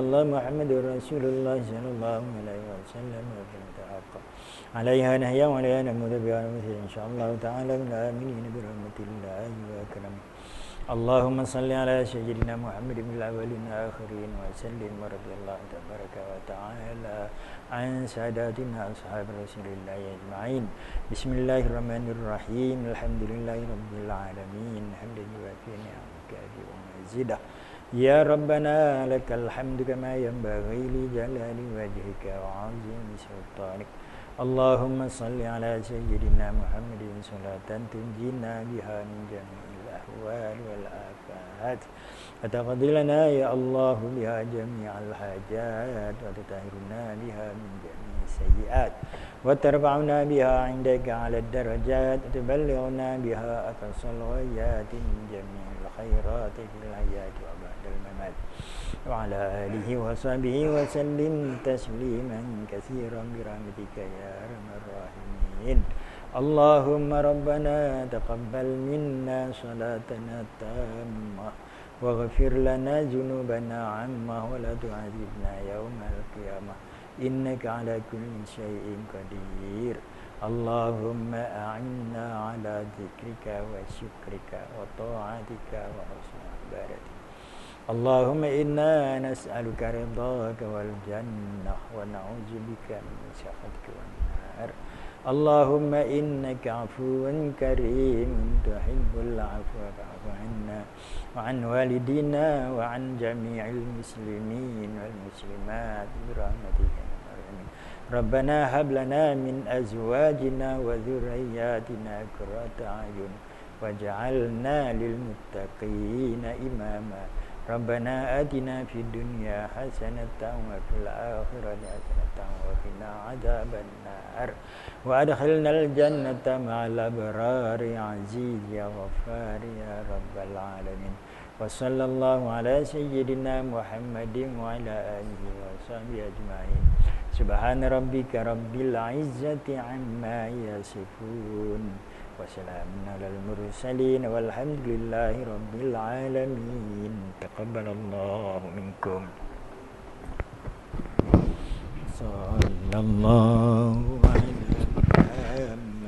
الله محمد رسول الله صلى الله عليه وسلم وكلمة حق عليها نهيا وعليها نموت بها نمثل إن شاء الله تعالى من الآمنين برحمة الله وكرمه. اللهم صل على سيدنا محمد من الأولين والآخرين وسلم ورضي الله تبارك وتعالى عن ساداتنا أصحاب رسول الله أجمعين. بسم الله الرحمن الرحيم. الحمد لله رب العالمين حمدا يوافي نعمك ومزيدا. يا ربنا لك الحمد كما ينبغي لجلال وجهك وعظيم سلطانك. اللهم صل على سيدنا محمد صلاة تنجينا بها من جميع الأهوال والآفات وتقضي لنا يا الله بها جميع الحاجات وتطهرنا بها من جميع السيئات وترفعنا بها عندك على الدرجات وتبلغنا بها أقصى الغايات من جميع الخيرات في الحياة وبعد الممات وعلى آله وصحبه وسلم تسليما كثيرا برحمتك يا أرحم الراحمين. اللهم ربنا تقبل منا صلاتنا التامة واغفر لنا ذنوبنا عامة ولا تعذبنا يوم القيامة إنك على كل شيء قدير. اللهم أعنا على ذكرك وشكرك وطاعتك وحسن عبادتك. اللهم إنا نسألك رضاك والجنة ونعوذ بك من سخطك والنار. اللهم إنك عفو كريم تحب العفو فاعف عنا وعن والدينا وعن جميع المسلمين والمسلمات برحمتك يا الراحمين. ربنا هب لنا من أزواجنا وذرياتنا قرة أعين واجعلنا للمتقين إماما. ربنا آتنا في الدنيا حسنة وفي الآخرة حسنة وقنا عذاب النار وأدخلنا الجنة مع الأبرار يا عزيز يا غفار يا رب العالمين. وصلى الله على سيدنا محمد وعلى آله وصحبه أجمعين. سبحان ربك رب العزة عما يصفون وسلام على المرسلين والحمد لله رب العالمين. تقبل الله منكم. صلى الله على محمد.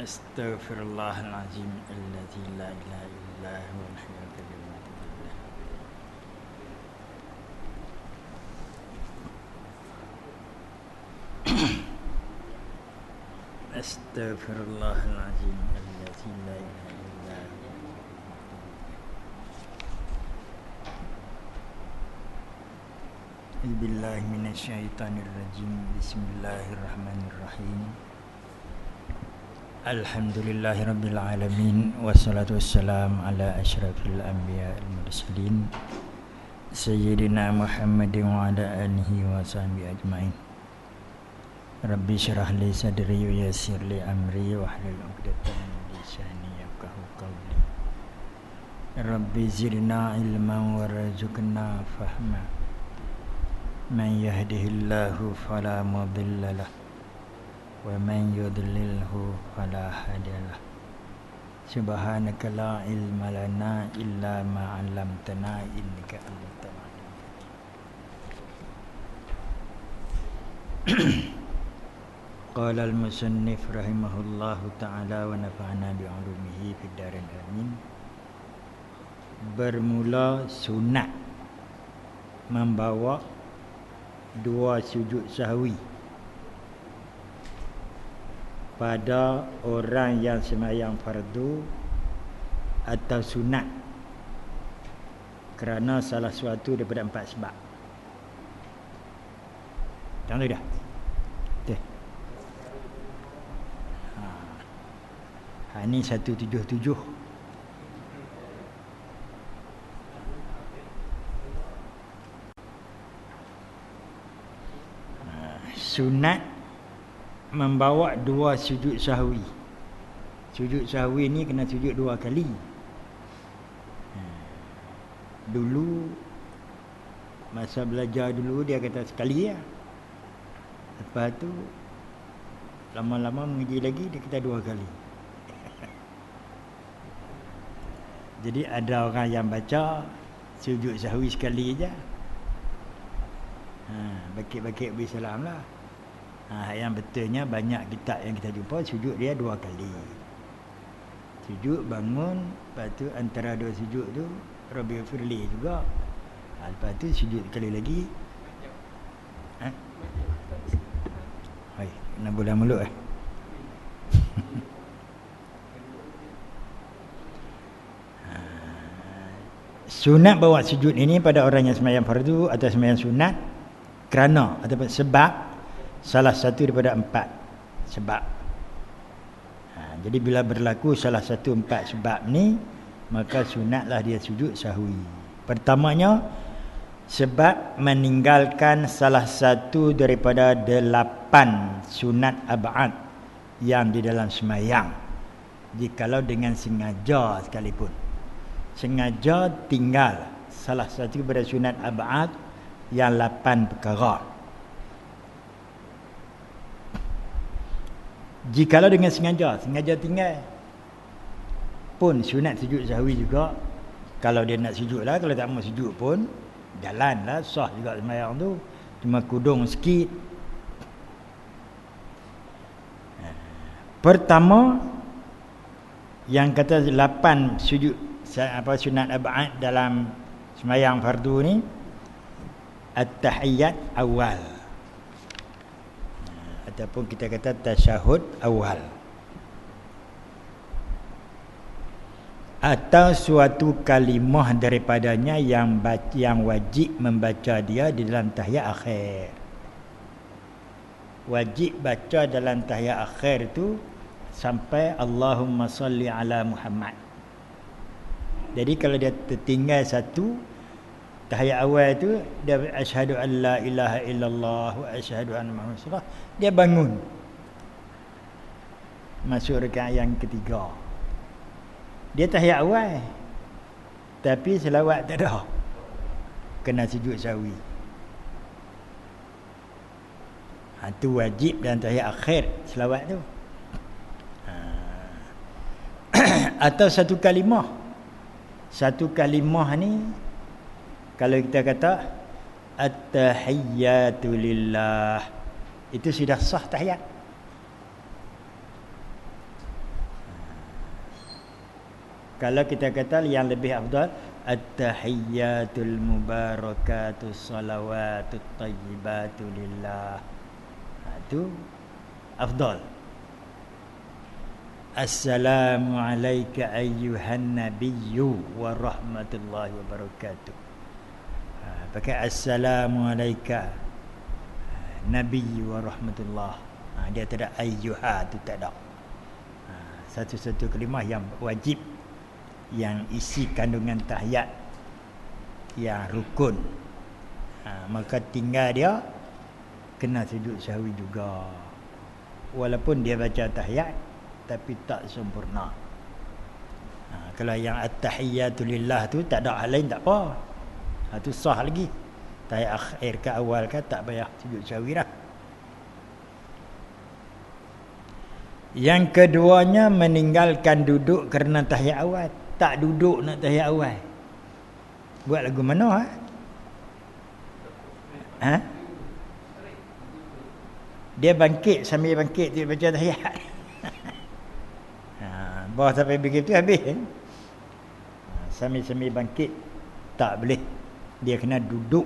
Astaghfirullahalazim alladzi la ilaha illa huwal hayyul qayyum. Astaghfirullahalazim alladzi la ilaha illa huwa. Billahi minasyaitonir rajim. Bismillahirrahmanirrahim. Alhamdulillahirabbil alamin wassalatu wassalam ala asyrafil anbiya wal mursalin sayyidina Muhammadin wa ala alihi wa sahbihi ajmain. Rabbi syrah li sadri wa yassir li amri wa hlul 'uqdatam min lisani yafqahu qawli. Rabbi zidna ilman warzuqna fahma. Man yahdihillahu fala mudilla lahu wa man yudlilhu fala hadiyalah. Subhanaka la ilma lana illa ma 'allamtana innaka antal alim hakim. Qala al-musannif rahimahullahu ta'ala wa nafa'ana bi'ulumihi fid darin amin. Bermula sunat membawa dua sujud sahwi pada orang yang sembahyang fardu atau sunat kerana salah suatu daripada 4 sebab. Tahu dah? Okey. Ini 177. Sunat membawa dua sujud sahwi. Sujud sahwi ni kena sujud 2 kali. Dulu masa belajar dulu dia kata sekali ya. Lepas tu lama-lama mengaji lagi dia kata 2 kali. Jadi ada orang yang baca sujud sahwi sekali aja. Bakit-bakit beri salam lah. Yang betulnya banyak kitab yang kita jumpa sujud dia 2 kali. Sujud bangun, lepas tu antara 2 sujud tu Rabbi firli juga. Lepas tu sujud sekali lagi. Hai, nak bola mulut Sunat bawa sujud ini pada orang yang sembahyang fardu atau sembahyang sunat kerana ataupun sebab salah satu daripada 4 sebab. Jadi bila berlaku salah satu 4 sebab ni, maka sunatlah dia sujud sahwi. Pertamanya, sebab meninggalkan salah satu daripada 8 sunat ab'ad yang di dalam sembahyang, jikalau dengan sengaja sekalipun. Sengaja tinggal salah satu daripada sunat ab'ad yang 8 perkara. Jikalau dengan sengaja tinggal pun sunat sujud sahwi juga. Kalau dia nak sujud lah, kalau tak mau sujud pun jalan lah, sah juga sembahyang tu, cuma kudung sikit. Pertama, yang kata 8 sujud sunat ab'ad dalam sembahyang fardu ni, at-tahiyyat awal, ataupun kita kata tasyahud awal, atau suatu kalimah daripadanya yang wajib membaca dia di dalam tahiyat akhir. Wajib baca dalam tahiyat akhir tu sampai Allahumma salli ala Muhammad. Jadi kalau dia tertinggal satu tahiyat awal tu, dia asyhadu an la ilaha illallah wa asyhadu anna Muhammadan rasulullah, dia bangun masuk rakaat yang ketiga. Dia tahiyat awal tapi selawat tak ada, kena sujud sahwi. Itu wajib dan tahiyat akhir selawat tu. Atau satu kalimah ni, kalau kita kata at-tahiyyatu lillah, itu sudah sah tahiyat. Kalau kita kata yang lebih afdal, at-tahiyyatul mubarakatus salawatut tayyibatu lillah. Itu afdal. Assalamu alayka ayyuhan nabiyyu wa rahmatullahi wa barakatuh. Pakai assalamu alayka nabiyyu wa rahmatullah. Dia tak ada ayyuha, tu tak ada. Satu-satu kalimah yang wajib, yang isi kandungan tahiyat, yang rukun. Maka tinggal dia kena sujud sahwi juga. Walaupun dia baca tahiyat tapi tak sempurna. Kalau yang at-tahiyyatu lillah tu tak ada hal lain tak apa. Tu sah lagi. Tahiyat akhir ke awal ke tak payah sujud sahwi dah. Yang keduanya meninggalkan duduk kerana tahiyat awal. Tak duduk nak tahiyat awal. Buat lagu mana Dia bangkit, sambil bangkit dia baca tahiyat. Bawah sampai begitu habis. Sambil bangkit tak boleh. Dia kena duduk.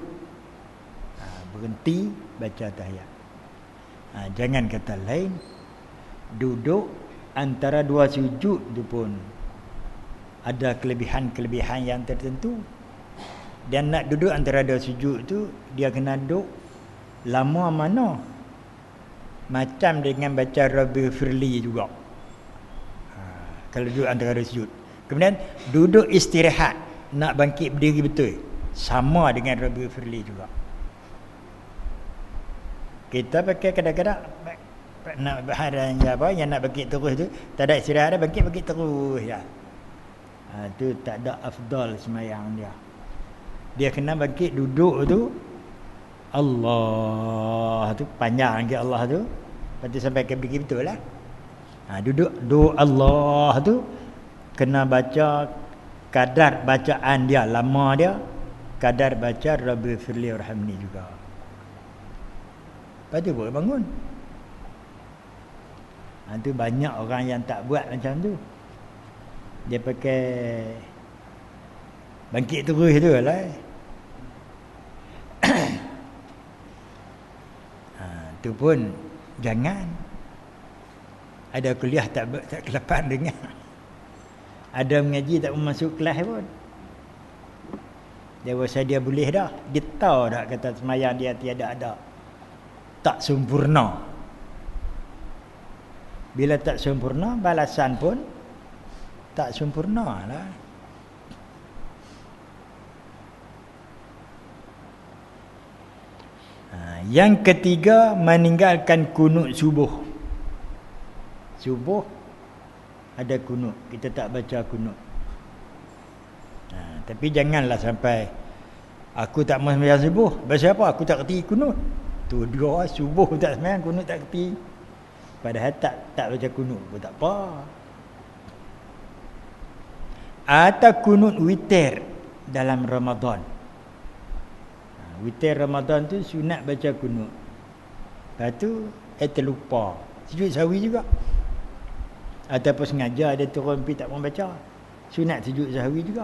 Berhenti baca tahiyat. Jangan kata lain. Duduk antara dua sujud tu pun ada kelebihan-kelebihan yang tertentu. Dan nak duduk antara dua sujud tu, dia kena duduk lama mana. Macam dengan baca Rabbi Firli juga. Kalau duduk antara dua sujud. Kemudian duduk istirahat, nak bangkit berdiri betul, sama dengan Rabbi Firli juga. Kita pakai kadang-kadang nak baharan apa yang nak bangkit terus tu, tak ada istirahat dah, bangkit terus ya. Tu tak ada afdal sembahyang dia. Dia kena bangkit duduk tu, Allah tu panjang ke Allah tu, lepas tu sampai ke berdiri betul lah. Duduk Allah tu kena baca kadar bacaan dia, lama dia kadar baca Rabbi firli warhamni juga. Lepas tu boleh bangun. Tu banyak orang yang tak buat macam tu. Dia pakai bangkit terus tu lah. Tu pun jangan. Ada kuliah tak kelapan dengar. Ada mengaji tak masuk kelas pun. Dia rasa dia boleh dah. Dia tahu dah kata semayang dia tiada ada. Tak sempurna. Bila tak sempurna, balasan pun tak sempurna lah. Yang ketiga, meninggalkan kunut subuh. Subuh ada kunut, kita tak baca kunut. Tapi janganlah sampai aku tak mahu sembahyang subuh. Pasal apa? Aku tak kerti kunut. Tu dia subuh tak sembahyang, kunut tak kerti. Padahal tak baca kunut pun tak apa. Atau kunut witir dalam Ramadan. Witir Ramadan tu sunat baca kunut. Lepas tu terlupa. Sujud sahwi juga. Ataupun sengaja dia turun pergi tak mau baca. Sunat sujud sahwi juga.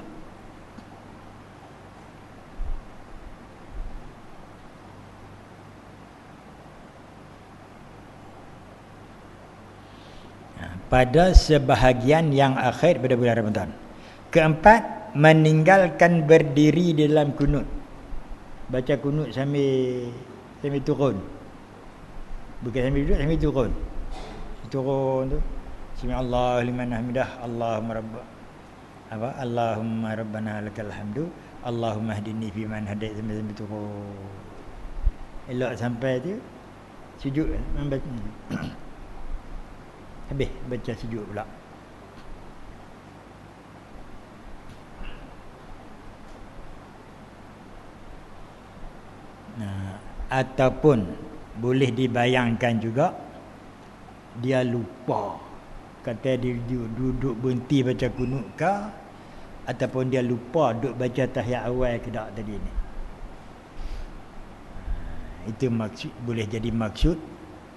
Pada sebahagian yang akhir pada bulan Ramadan. Keempat, meninggalkan berdiri di dalam kunut. Baca kunut sambil turun. Bukan sambil duduk, sambil turun. Turun tu. Bismillah liman hamidah. Allahumma rabbana lakal hamdu. Allahumma hdini fi man hadait, sambil turun. Elok sampai tu sujud membaca. Habis baca sujud pula. Ataupun boleh dibayangkan juga dia lupa, kata dia duduk berhenti baca kunut ke, ataupun dia lupa duduk baca tahiyat awal ke tak tadi ni. Itu maksud, boleh jadi maksud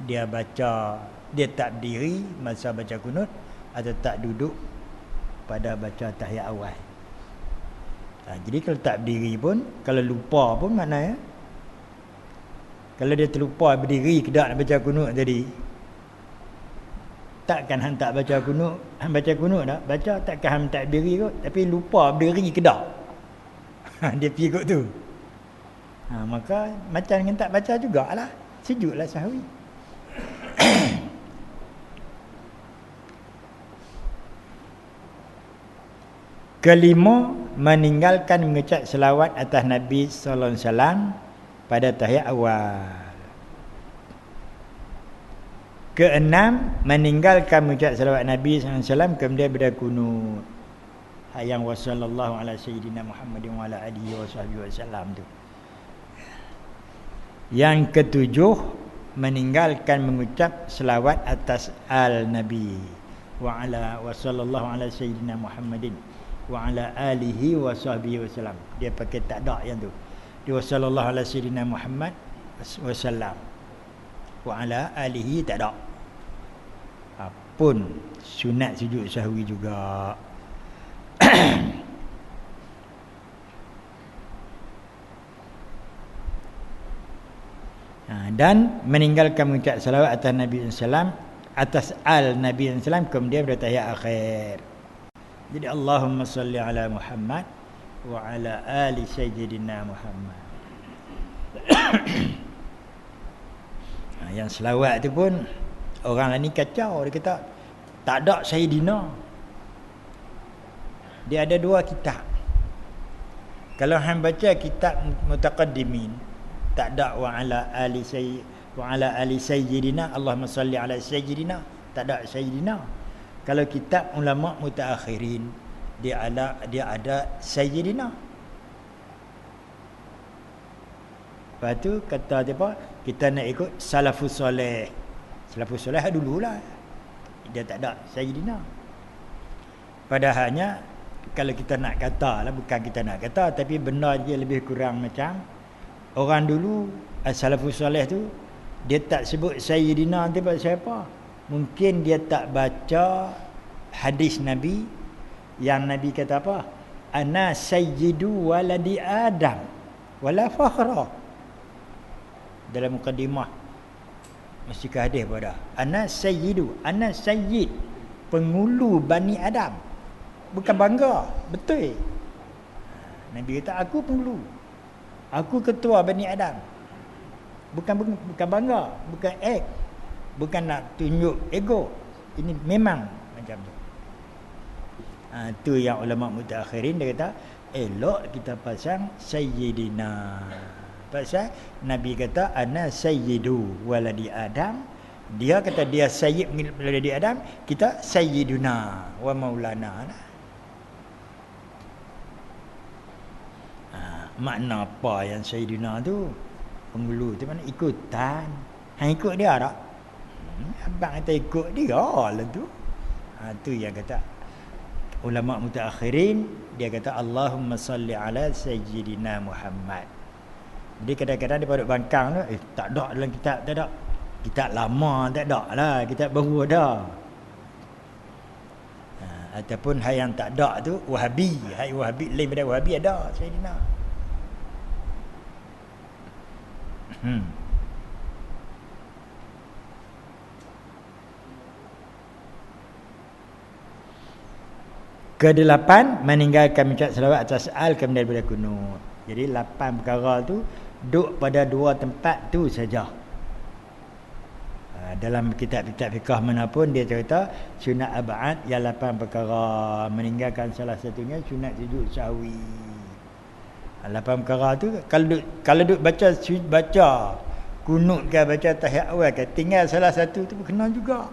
dia baca, dia tak berdiri masa baca kunut, atau tak duduk pada baca tahiyat awal. Jadi kalau tak berdiri pun, kalau lupa pun maknanya, kalau dia terlupa berdiri kedak nak baca kunut tadi, takkan hang tak baca kunut, hang baca kunut tak baca, takkan hang tak berdiri kot, tapi lupa berdiri kedak. Dia pergi kot tu. Maka macam dengan tak baca jugalah, sujudlah sahwi. Kelima, meninggalkan mengucap selawat atas Nabi sallallahu alaihi wasallam pada tahiyat awal. Keenam, meninggalkan mengucap selawat Nabi sallallahu alaihi wasallam kemudian berkunut. Yang wasallallahu ala sayyidina Muhammadin wa ala alihi wasahbihi wasallam tu. Yang ketujuh, meninggalkan mengucap selawat atas al-Nabi wa ala wasallallahu ala sayyidina Muhammadin wa ala alihi wa sahbihi wasallam. Dia pakai tak ada yang tu. Dia sallallahu ala sayyidina Muhammad wasallam wa ala alihi tak ada. Pun sunat sujud sahwi juga. Dan meninggalkan mengucap salawat atas Nabi sallallahu atas al-Nabi sallallahu kemudian bertahiyat akhir. Jadi Allahumma salli ala Muhammad wa ala ali sayyidina Muhammad. Yang selawat tu pun orang lain ni kacau, dia kata tak ada sayyidina. Dia ada dua kitab. Kalau hang baca kitab mutaqaddimin, tak ada wa ala ali sayyidina Allahumma salli ala sayyidina, tak ada sayyidina. Kalau kitab ulama mutaakhirin, dia ada sayyidina. Lepas tu kata dia apa? Kita nak ikut salafus soleh. Salafus soleh dululah. Dia tak ada sayyidina. Padahalnya kalau kita nak kata lah, bukan kita nak kata, tapi benda dia lebih kurang macam orang dulu salafus soleh tu, dia tak sebut sayyidina tu pasal apa? Mungkin dia tak baca hadis Nabi yang Nabi kata apa? Ana sayyidu waladi Adam wala fakhra. Dalam mukadimah Masjid hadis pada ana sayyidu, ana sayyid, pengulu Bani Adam. Bukan bangga, betul. Nabi kata aku pengulu. Aku ketua Bani Adam. Bukan bangga, bukan act. Bukan nak tunjuk ego. Ini memang macam tu. Tu yang ulama mutaakhirin dia kata elok kita pasang sayyidina. Pasal Nabi kata ana sayyidu waladi Adam. Dia kata dia sayyid waladi Adam, kita sayyiduna wa maulana. Makna apa yang sayyidina tu? Penghulu tu mana ikutan. Hang ikut dia tak? Abang kata ikut dia lah tu. Tu yang kata ulama mutaakhirin, dia kata Allahumma salli ala sayyidina Muhammad. Jadi kadang-kadang dia duduk bangkang tu, tak ada dalam kitab, tak ada. Kitab lama tak ada lah, kitab baru ada. Ataupun hai yang tak ada tu Wahabi, hai Wahabi lain pada Wahabi ada sayyidina. Kedelapan, meninggalkan mengucap selawat atas al kemudian berkunut. Jadi 8 perkara tu duduk pada 2 tempat tu saja. Dalam kitab-kitab fiqh manapun dia cerita sunat ab'ad yang 8 perkara, meninggalkan salah satunya sunat sujud sahwi. 8 perkara tu kalau duk baca kunut ke baca tahiyat awal ke, tinggal salah satu tu kena juga.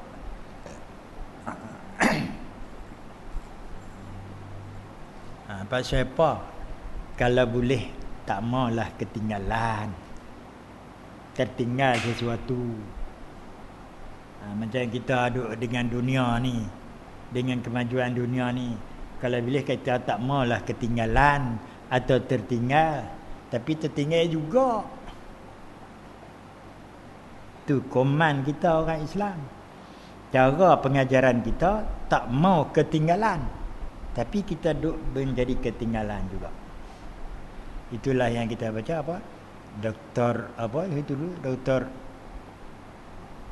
Pasal apa? Kalau boleh tak maulah ketinggalan, tertinggal sesuatu. Macam kita duduk dengan dunia ni, dengan kemajuan dunia ni, kalau boleh kita tak maulah ketinggalan atau tertinggal, tapi tertinggal juga. Tu koman kita orang Islam. Cara pengajaran kita tak mau ketinggalan, tapi kita duk menjadi ketinggalan juga. Itulah yang kita baca apa? Doktor apa itu dulu? Doktor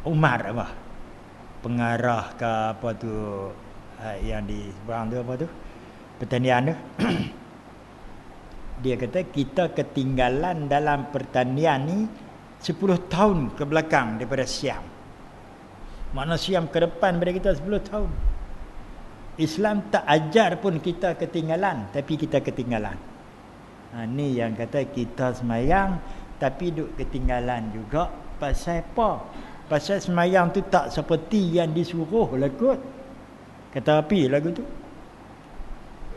Umar apa? Pengarah ke apa tu yang di seberang tu apa tu? Pertanian tu. Dia kata kita ketinggalan dalam pertanian ni 10 tahun ke belakang daripada Syam. Makna Syam ke depan daripada kita 10 tahun. Islam tak ajar pun kita ketinggalan, tapi kita ketinggalan. Ni yang kata kita semayang tapi duk ketinggalan juga. Pasal apa? Pasal semayang tu tak seperti yang disuruh lah kot. Kata api lagu tu.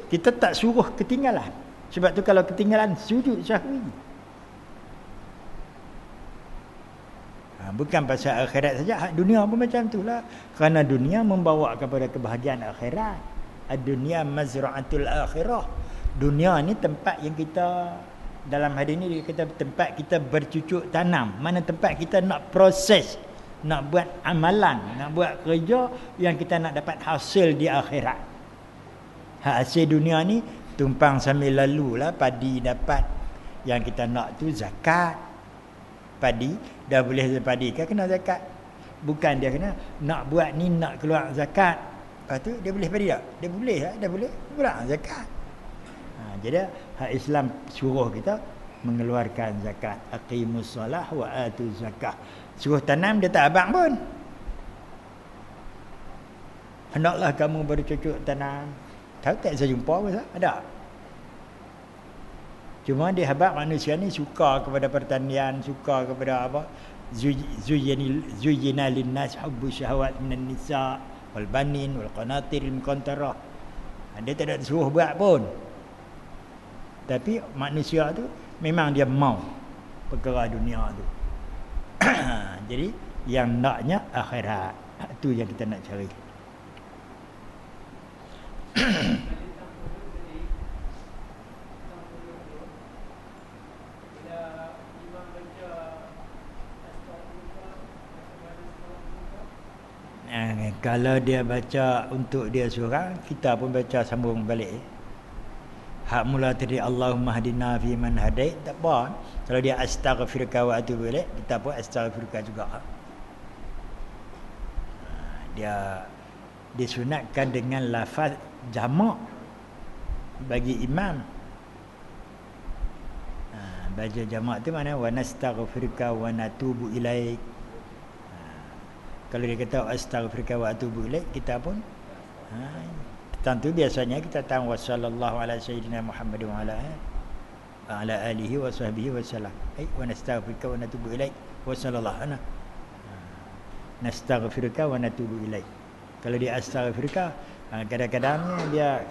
Kita tak suruh ketinggalan. Sebab tu kalau ketinggalan sujud sahwi. Bukan pasal akhirat saja, dunia pun macam itulah. Kerana dunia membawa kepada kebahagiaan akhirat. Dunia mazra'atul akhirah. Dunia ni tempat yang kita, dalam hari ni kita tempat kita bercucuk tanam. Mana tempat kita nak proses, nak buat amalan, nak buat kerja yang kita nak dapat hasil di akhirat. Hasil dunia ni tumpang sambil lalu lah, padi dapat. Yang kita nak tu zakat. Padi dah boleh padi kan kena zakat. Bukan dia kena nak buat ni nak keluar zakat. Lepas tu dia boleh padi tak? Dia boleh lah, dah boleh keluar zakat. Jadi hak Islam suruh kita mengeluarkan zakat. Aqimus solah wa atuz zakah. Suruh tanam dia tak abang pun. Hendaklah kamu bercucuk tanam. Tahu tak saya jumpa apa sah? Ada. Cuma dia habaq manusia ni suka kepada pertanian, suka kepada apa? Zuyyina linnas hubbu syahawat minan nisa wal banin wal qanatiril muqantarah. Dia tak ada suruh buat pun. Tapi manusia tu memang dia mau perkara dunia tu. Jadi yang naknya akhirat. Tu yang kita nak cari. Kalau dia baca untuk dia seorang, kita pun baca sambung balik. Hak mula tadi Allahumma hadina fi man hadait, tak apa. Kalau dia astaghfiruka wa atubu ilaik, kita pun astaghfiruka juga. Dia disunatkan dengan lafaz jamak bagi imam. Baca jamak tu mana? Wa nastaghfiruka wa natubu ilaik. Kalau dia kata astaghfiruka wa atubu ilaik, kita pun tentu biasanya kita tahu wasallallahu ala sayyidina Muhammad wa ala alihi wa sahbihi wasallam. Wa nastaghfiruka wa natubu ilaik wa sallallahu ana. Nastaghfiruka wa natubu ilaik. Kalau dia astaghfiruka, kadang-kadang dia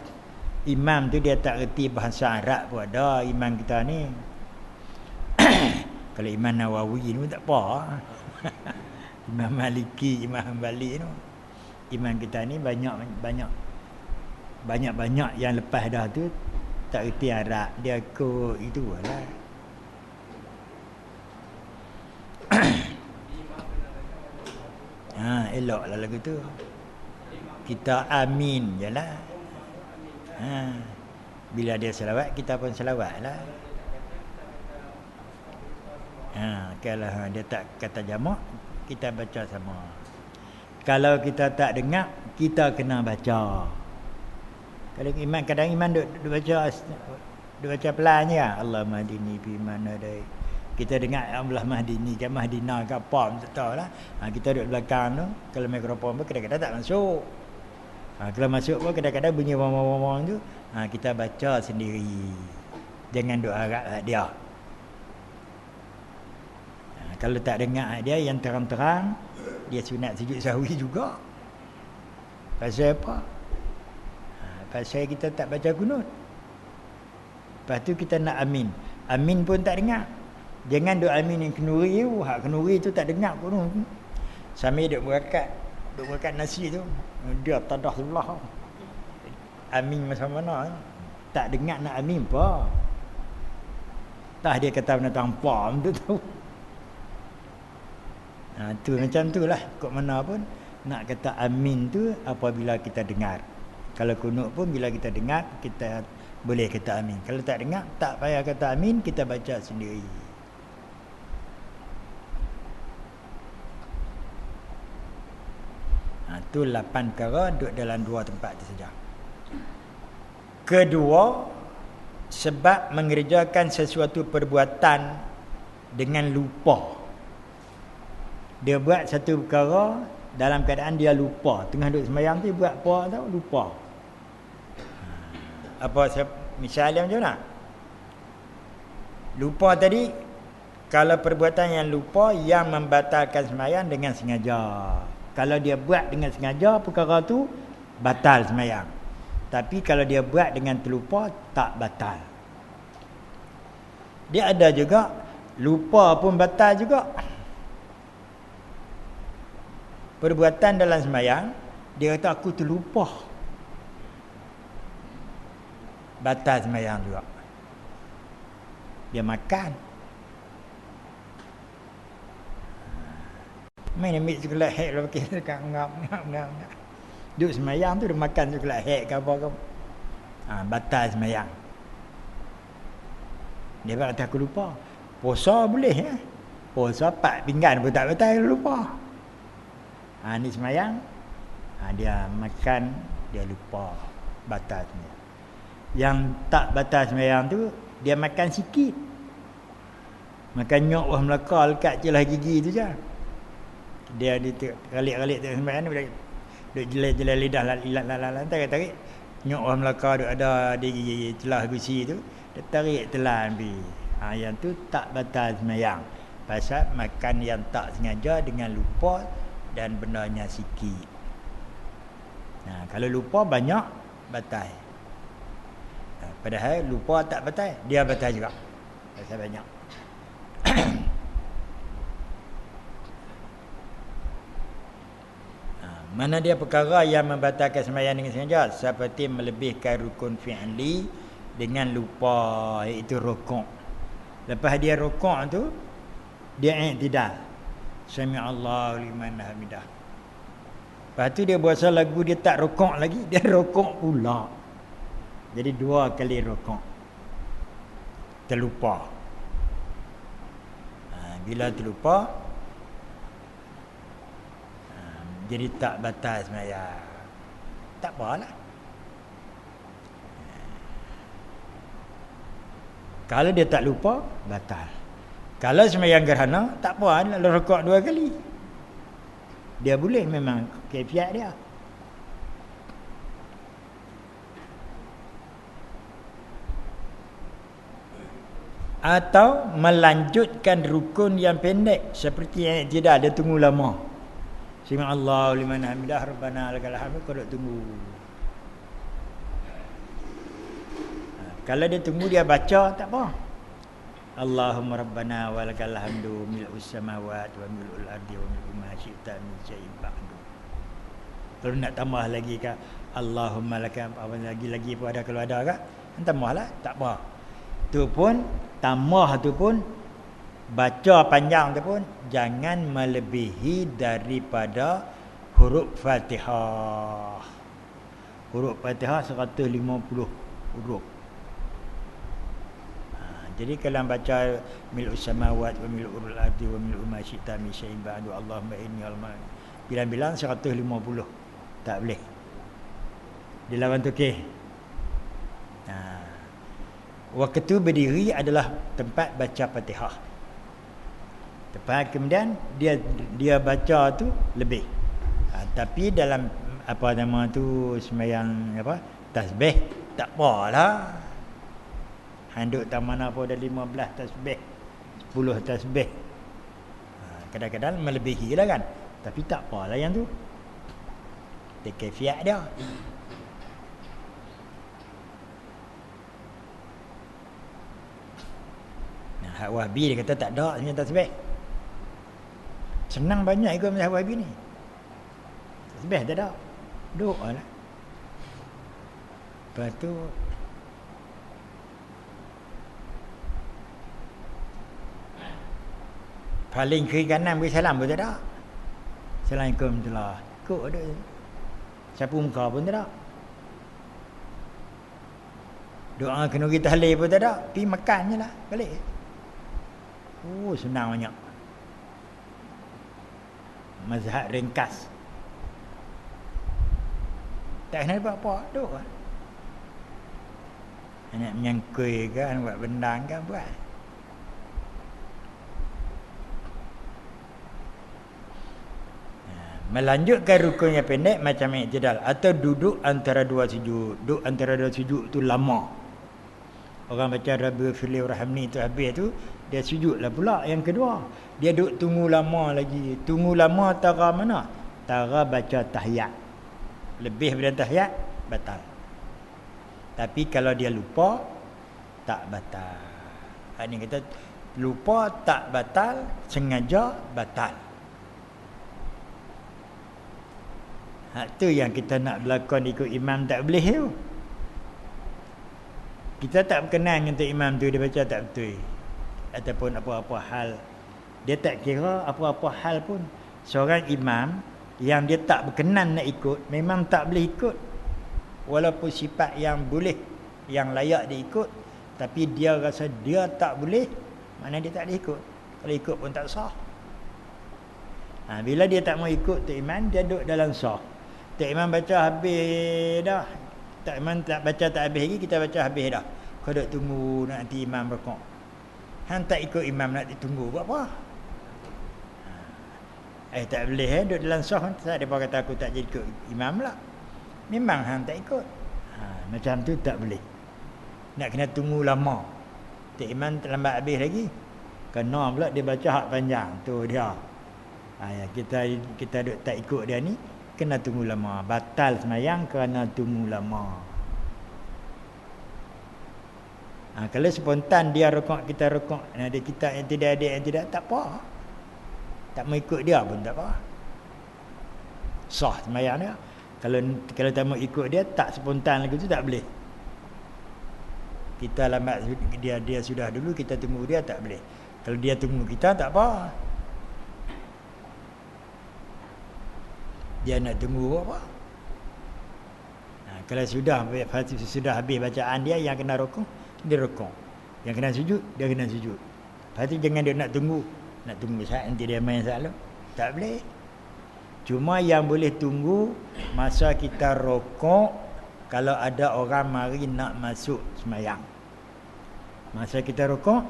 imam tu dia tak reti bahasa Arab pun ada imam kita ni. Kalau Imam Nawawi ni tak apa. Imam Maliki, Imam Hanbali tu. Imam kita ni banyak yang lepas dah tu tak reti Arab, dia ikut itu lah. Eloklah lagu tu. Kita amin je lah. Bila dia selawat, kita pun selawat lah. Kalau dia tak kata jamak, kita baca sama. Kalau kita tak dengar, kita kena baca. Kalau imam, kadang imam duk baca pelan je. Allah mahdini fi man hadai. Kita dengar Allah mahdini ke mahdina ke apa tak tahulah. Kita duduk belakang tu, kalau mikrofon pun kadang-kadang tak masuk. Kalau masuk pun kadang-kadang bunyi wang-wang tu, kita baca sendiri. Jangan duk harap dia. Kalau tak dengar dia yang terang-terang, dia sunat sujud sahwi juga. Pasal apa? Pasal kita tak baca kunut. Lepas tu kita nak amin. Amin pun tak dengar. Jangan duk amin yang kenuri tu. Hak kenuri tu tak dengar kunut. Sambil duk berakat nasi tu, dia tadah sebelah. Amin macam mana? Tak dengar nak amin apa. Tah dia kata benda tanpa tu tahu. Tu macam tu lah. Kok mana pun nak kata amin tu apabila kita dengar. Kalau kunut pun bila kita dengar, kita boleh kata amin. Kalau tak dengar, tak payah kata amin, kita baca sendiri. Itu 8 perkara duduk dalam 2 tempat itu saja. Kedua, sebab mengerjakan sesuatu perbuatan dengan lupa. Dia buat satu perkara dalam keadaan dia lupa. Tengah duduk sembahyang tu buat apa tahu, lupa. Apa misalnya macam mana? Lupa tadi, kalau perbuatan yang lupa yang membatalkan sembahyang dengan sengaja. Kalau dia buat dengan sengaja, perkara tu batal sembahyang. Tapi kalau dia buat dengan terlupa, tak batal. Dia ada juga lupa pun batal juga. Perbuatan dalam sembahyang, dia kata aku terlupa, batal sembahyang juga. Dia makan, main ambil coklat hek lah pakai dekat ngap. Duduk sembahyang tu dia makan coklat hek ke apa ke. Batal sembahyang. Dia kata aku lupa. Puasa boleh ya. Puasa 4 pinggan pun tak batal, lupa. Ni sembahyang. Dia makan, dia lupa, batal sembahyang. Yang tak batal sembahyang tu, dia makan sikit. Makan nyok wah Melaka lekat celah gigi tu je. Dia kalik-kalik tu sembahyang ni, duk jelai-jelai lidah, tarik-tarik nyok wah Melaka duk ada di gigi celah gusi tu, dia tarik telan pi. Yang tu tak batal sembahyang. Pasal makan yang tak sengaja dengan lupa dan bendanya sikit. Kalau lupa banyak, batal. Padahal lupa tak batal, dia batal juga. Pasal banyak. Mana dia perkara yang membatalkan sembahyang dengan sengaja, seperti melebihkan rukun fi'li dengan lupa, iaitu rukuk. Lepas dia rukuk tu, dia i'tidal. Sami'allahu liman hamidah. Lepas tu dia buat lagu, dia tak rukuk lagi, dia rukuk pula. Jadi 2 kali rukuk. Terlupa. Bila terlupa, jadi tak batal sembahyang. Tak apalah. Kalau dia tak lupa, batal. Kalau sembahyang gerhana, tak apa, nak rukuk 2 kali. Dia boleh, memang kaifiat dia. Atau melanjutkan rukun yang pendek, seperti yang tidak ada tunggu lama. Sami'allahu liman hamidah, rabbana lakal hamd, kau duk tunggu. Kalau dia tunggu, dia baca, tak apa. Allahumma rabbana walakal hamdu mil'us samawati wa mil'ul ardi wa mil'u ma syi'ta min syai'in ba'du. Kalau nak tambah lagi ke Allahumma lakal apa lagi pun ada, kalau ada ke tambahlah, tak apa. Tu pun tambah, tu pun baca panjang tu pun jangan melebihi daripada huruf Fatihah. Huruf Fatihah 150 huruf. Jadi kalau baca mil'us samawati wa mil'ul ardi wa mil'u ma syi'ta min syai'in ba'du Allahumma inni alma, bilang-bilang 150, tak boleh. Dilawan tu okey. Waktu berdiri adalah tempat baca Fatihah. Tepat kemudian dia baca tu lebih. Tapi dalam apa nama tu sembahyang apa tasbih, tak apalah. Handuk taman apa ada 15 tasbih, 10 tasbih. Kadang-kadang melebihi lah kan. Tapi tak apalah yang tu. Dia kaifiat dia. Hak Wahbi dia kata tak ada sebenarnya tasbih. Senang banyak ikut mazhab Wahbi ni. Tasbih tak ada. Doa lah. Lepas tu paling kiri kanan beri salam pun tak ada. Assalamualaikum warahmatullahi wabarakatuh. Kok ada. Sapu muka pun tak ada. Doa kena kita tahlil pun tak ada. Pergi makan je lah. Balik. Oh, senang banyak. Mazhab ringkas. Tak kena buat apa. Duk lah. Nak menyangkui ke, nak buat bendang ke, buat. Melanjutkan rukun yang pendek macam i'tidal atau duduk antara dua sujud. Duduk antara dua sujud tu lama. Orang baca Rabbi Fili Rahmani tu habis tu, dia sujudlah pula yang kedua. Dia duduk tunggu lama lagi. Tunggu lama tara mana? Tara baca tahiyat. Lebih daripada tahiyat batal. Tapi kalau dia lupa tak batal. Ini kata lupa tak batal, sengaja batal. Tu yang kita nak berlakon ikut imam tak boleh tu. Kita tak berkenan untuk imam tu dia baca tak betul. Ataupun apa-apa hal. Dia tak kira apa-apa hal pun. Seorang imam yang dia tak berkenan nak ikut, memang tak boleh ikut. Walaupun sifat yang boleh, yang layak diikut, tapi dia rasa dia tak boleh, mana dia tak boleh ikut. Kalau ikut pun tak sah. Bila dia tak mau ikut tu imam, dia duduk dalam sah. Tak imam baca habis dah. Tak imam tak baca tak habis lagi, kita baca habis dah. Kau duduk tunggu nanti imam rukuk. Hang tak ikut imam nak ditunggu buat apa? Tak boleh duduk dalam sah. Tak ada apa kata aku tak jadi ikut imam lah. Memang hang tak ikut. Macam tu tak boleh. Nak kena tunggu lama. Tak imam terlambat habis lagi. Kena pula dia baca hak panjang. Tu dia. Kita duduk tak ikut dia ni, kena tunggu lama. Batal semayang kerana tunggu lama. Kalau spontan dia rukuk, kita rukuk, ada kita yang tidak, ada yang tidak, tak apa. Tak mau ikut dia pun tak apa. Sah semayang dia. Kalau tak mau ikut dia, tak spontan lagi tu tak boleh. Kita lambat dia sudah dulu, kita tunggu dia tak boleh. Kalau dia tunggu kita tak apa. Dia nak tunggu apa? Kalau sudah habis bacaan dia, yang kena rukuk, dia rukuk. Yang kena sujud, dia kena sujud. Lepas tu jangan dia nak tunggu saat nanti dia main saat tu. Tak boleh. Cuma yang boleh tunggu masa kita rukuk, kalau ada orang mari nak masuk semayang. Masa kita rukuk,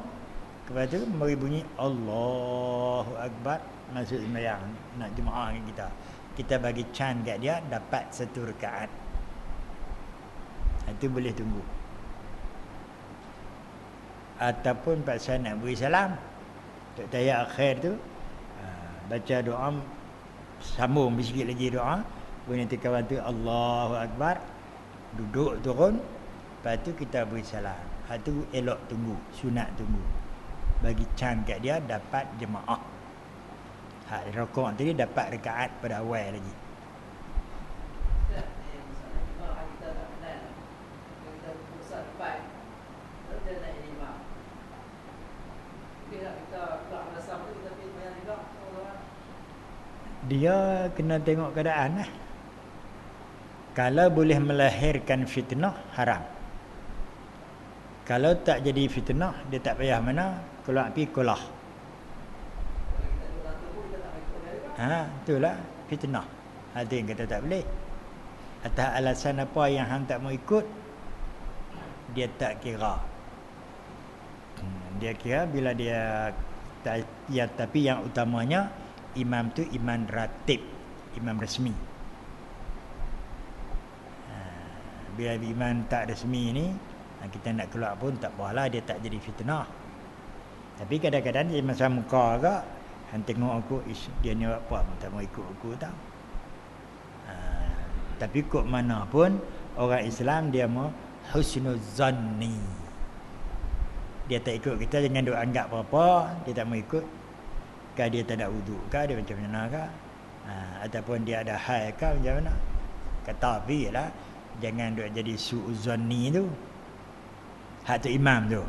lepas tu mari bunyi Allahu Akbar, masuk semayang, nak jemaah dengan kita. Kita bagi can kat dia, dapat satu rakaat. Itu boleh tunggu. Ataupun paksa nak beri salam, untuk tahiyat akhir tu, baca doa, sambung sikit lagi doa, kemudian nanti kawan tu Allahu Akbar, duduk turun, lepas tu kita beri salam. Itu elok tunggu, sunat tunggu. Bagi can kat dia, dapat jemaah. Rokok tadi dapat rakaat pada awal lagi. Dia kena tengok keadaan lah. Kalau boleh melahirkan fitnah, haram. Kalau tak jadi fitnah, dia tak payah mana, keluar api kolah. Itulah fitnah. Ada yang kata tak boleh. Atas alasan apa yang hang tak mau ikut, dia tak kira. Dia kira bila dia tak, ya, tapi yang utamanya imam tu imam ratib, imam resmi. Bila imam tak resmi ni, kita nak keluar pun tak apalah, dia tak jadi fitnah. Tapi kadang-kadang dia masa muka agak, hang tengok aku, dia ni apa, tak mau ikut aku tau. Tapi kok mana pun orang Islam dia mau husnuzanni. Dia tak ikut kita, jangan duk anggap apa-apa, dia tak mau ikut. Kah dia tak ada wuduk kah, dia macam mana kah? Ataupun dia ada haid kah, macam mana? Kata lah, jangan duk jadi su'uzanni tu. Hak tu imam tu.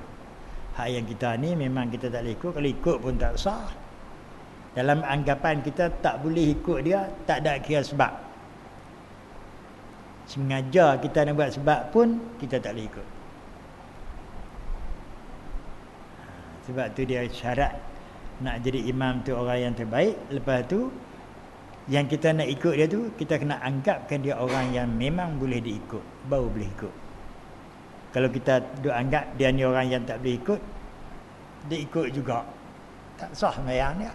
Hak yang kita ni memang kita tak boleh ikut. Kalau ikut pun tak sah. Dalam anggapan kita tak boleh ikut dia, tak ada kira sebab. Sengaja kita nak buat sebab pun kita tak boleh ikut. Sebab tu dia syarat nak jadi imam tu orang yang terbaik. Lepas tu yang kita nak ikut dia tu, kita kena anggapkan dia orang yang memang boleh diikut, baru boleh ikut. Kalau kita duk anggap dia ni orang yang tak boleh ikut, dia ikut juga, tak sah sembahyang dia.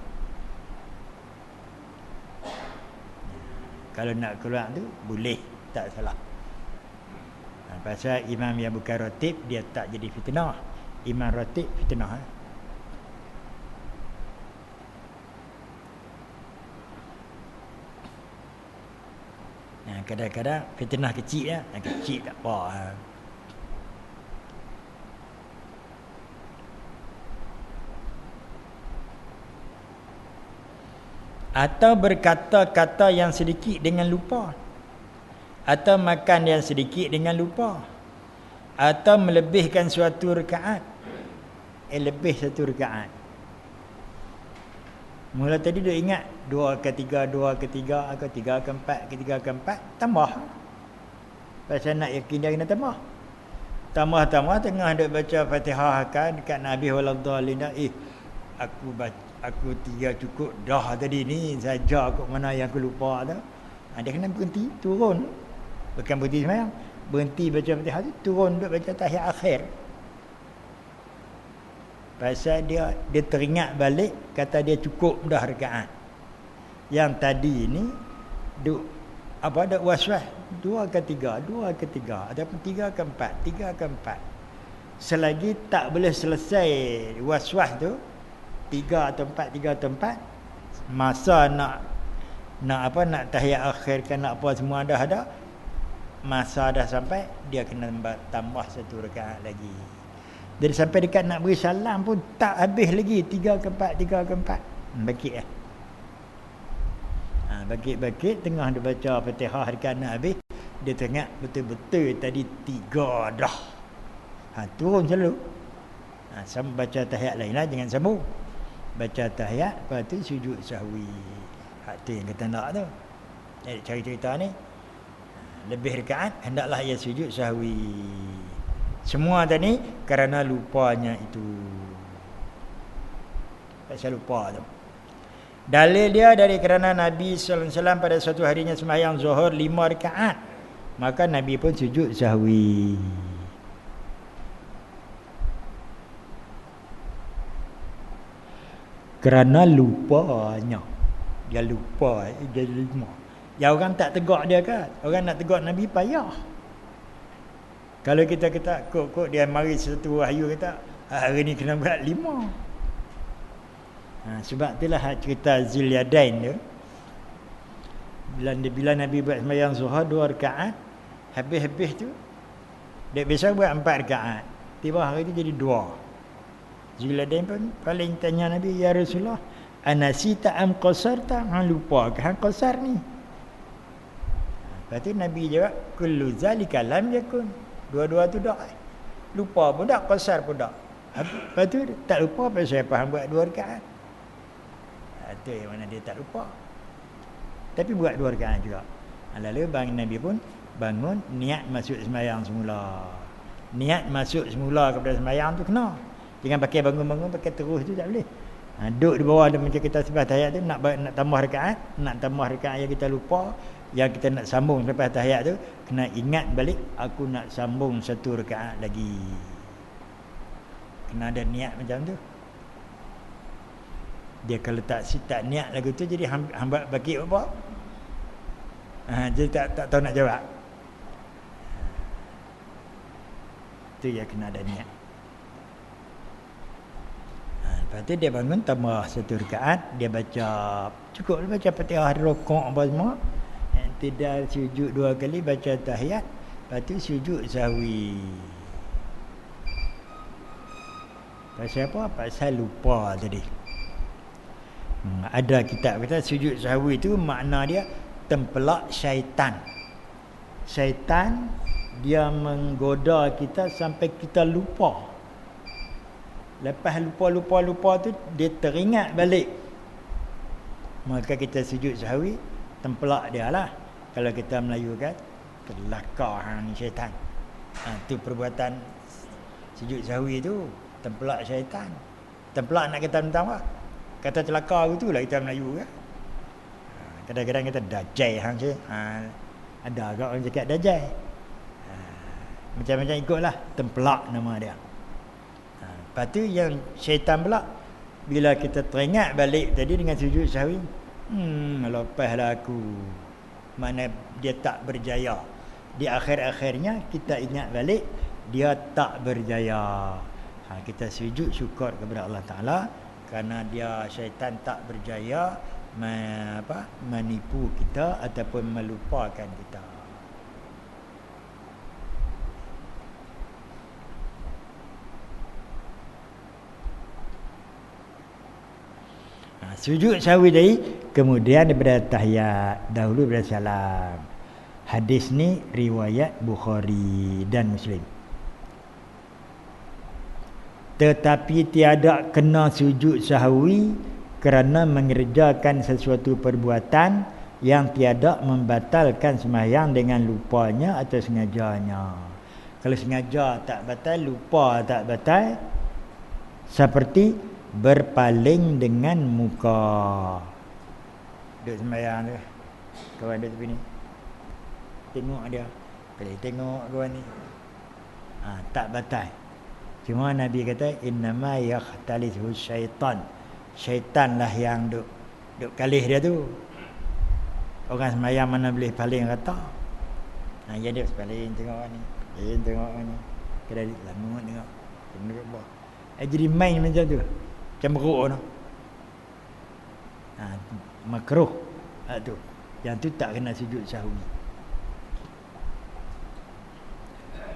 Kalau nak keluar tu boleh, tak salah. Pasal imam yang bukan ratib dia tak jadi fitnah. Imam ratib fitnah. Kadang-kadang fitnah kecil ya, kecil tak apa. Atau berkata-kata yang sedikit dengan lupa, atau makan yang sedikit dengan lupa, atau melebihkan suatu rakaat, lebih satu rakaat. Mula tadi dia ingat 2 ke 3, 2 ke 3, ke 3 ke 4, ke 3 ke 4, tambah. Pasal nak yakin dia kena tambah. Tambah-tambah tengah duk baca Fatihah kan dekat Nabi waladhdallin. Aku 3 cukup dah tadi ni, saja kok mana yang aku lupa tu. Dia kena berhenti, turun. Bukan berhenti sembahyang, berhenti baca Fatihah tu, turun duk baca tahiyat akhir. Pasal dia teringat balik, kata dia cukup dah rakaat. Yang tadi ni duk ada waswas 2 ke 3, 2 ke 3 ataupun 3 ke 4, 3 ke 4. Selagi tak boleh selesai waswas tu 3 atau 4, 3 atau 4, masa nak tahiyat akhir kan, nak apa semua dah ada, masa dah sampai, dia kena tambah satu rakaat lagi. Jadi sampai dekat nak beri salam pun tak habis lagi 3 ke 4, 3 ke 4. Bakit lah. Bakit-bakit tengah dia baca Fatihah dekat nak habis, dia tengok betul-betul tadi 3 dah. Turun selalu. Baca tahiyat lain lah, jangan sambung. Baca tahiyat, lepas tu sujud sahwi. Tu yang kata nak tu. Jadi cerita ni, lebih rakaat hendaklah ia sujud sahwi. Semua tadi kerana lupanya itu. Pasal lupa tu. Dalil dia dari kerana Nabi sallallahu alaihi wasallam pada suatu harinya sembahyang Zuhur 5 rakaat, maka Nabi pun sujud sahwi. Kerana lupanya. Dia lupa dia 5. Ya orang tak tegak dia kan. Orang nak tegak Nabi payah. Kalau kita kata kok dia mari satu wahyu kata hari ni kena buat 5. Sebab itulah cerita Zulyadain tu. Bila Nabi buat sembahyang Zuhur 2 rakaat, habis-habis tu dia biasa buat 4 rakaat. Tiba hari tu jadi 2. Zulyadain pun paling tanya Nabi, ya Rasulullah, anasita am qasarta? Lupa ke hang qasar ni? Lepas tu Nabi jawab, kullu zalika lam yakun. Dua-dua tu dak. Lupa pun dak, qasar pun dak. Lepas tu tak lupa pasal apa hang buat 2 rakaat. Itu yang mana dia tak lupa. Tapi buat 2 rakaat juga. Lalu Nabi pun bangun, niat masuk sembahyang semula. Niat masuk semula kepada sembahyang tu kena. Jangan pakai bangun-bangun, pakai terus tu tak boleh. Duduk di bawah dia macam kita sebab tahiyat tu, nak tambah rakaat, nak tambah rakaat yang kita lupa, yang kita nak sambung lepas tahiyat tu, kena ingat balik, aku nak sambung 1 rakaat lagi. Kena ada niat macam tu. Dia kalau tak niat lagu tu, jadi hamba bagi apa? Jadi tak tahu nak jawab. Tu ya, kena ada niat. Lepas tu dia bangun tambah 1 rakaat, dia baca cukup dia baca Fatihah, rukuk apa semua. Tidak sujud 2 kali, baca tahiyat, lepas tu sujud sahwi. Pasal apa? Pasal lupa tadi. Ada kitab kata sujud sahwi tu makna dia tempelak syaitan. Syaitan dia menggoda kita sampai kita lupa. Lepas lupa tu dia teringat balik, maka kita sujud sahwi, tempelak dia lah. Kalau kita Melayu kan, kelakar hang ni syaitan. Tu perbuatan sujud sahwi tu, tempelak syaitan. Templak nak kata tentang apa? Kata celaka gitulah kita Melayu kan. Kadang-kadang kita dajai hang je. Ada agak orang cakap dajai. Macam-macam ikutlah templak nama dia. Lepas tu yang syaitan pula bila kita teringat balik tadi dengan sujud sahwi, lepaslah aku. Mana dia tak berjaya. Di akhir-akhirnya kita ingat balik dia tak berjaya. Kita sujud syukur kepada Allah Ta'ala kerana dia syaitan tak berjaya menipu kita ataupun melupakan kita. Sujud sahwi tadi kemudian daripada tahiyat, dahulu daripada salam. Hadis ni riwayat Bukhari dan Muslim. Tetapi tiada kena sujud sahwi kerana mengerjakan sesuatu perbuatan yang tiada membatalkan sembahyang dengan lupanya atau sengajanya. Kalau sengaja tak batal, lupa tak batal, seperti berpaling dengan muka. Duduk sembahyang tu, kawan duduk tepi ni, tengok dia, boleh tengok kawan ni, tak batal. Cuma Nabi kata innama yakhtalisu syaitan. Syaitanlah yang duk kalih dia tu. Orang sembahyang mana boleh paling rata. Ya dia paling tengok ni, tengok ni. Kena lama tengok. Tengok bawah. Jadi main macam tu. Macam beruk tu. Makruh. Tu. Yang tu tak kena sujud sahwi.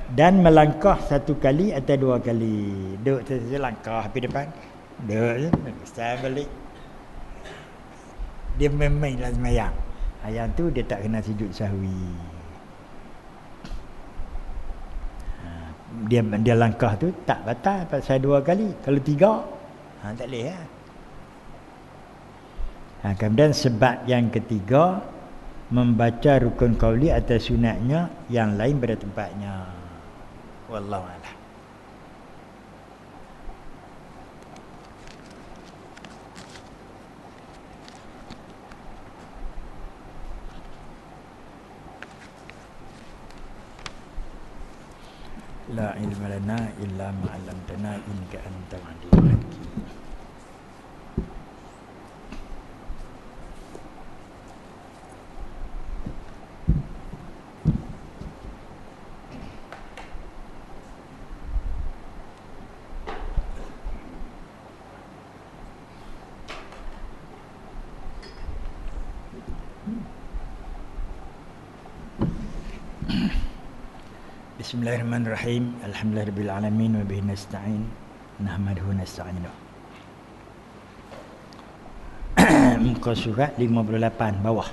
Dan melangkah satu kali atau dua kali. Duduk langkah pergi depan. Duduk start balik. Dia main-mainlah sembahyang. Yang tu dia tak kena sujud sahwi. Dia langkah tu tak batal pasal dua kali. Kalau tiga tak boleh lah. Kemudian sebab yang ketiga, membaca rukun qauli atau sunatnya yang lain pada tempatnya. Wallahu a'lam. La ilma lana illa ma 'allamtana innaka antal alimul hakim. Bismillahirrahmanirrahim. Alhamdulillahirabbil alamin wa bihi nasta'in. Nahmaduhu nasta'inu. Muka surat 58 bawah.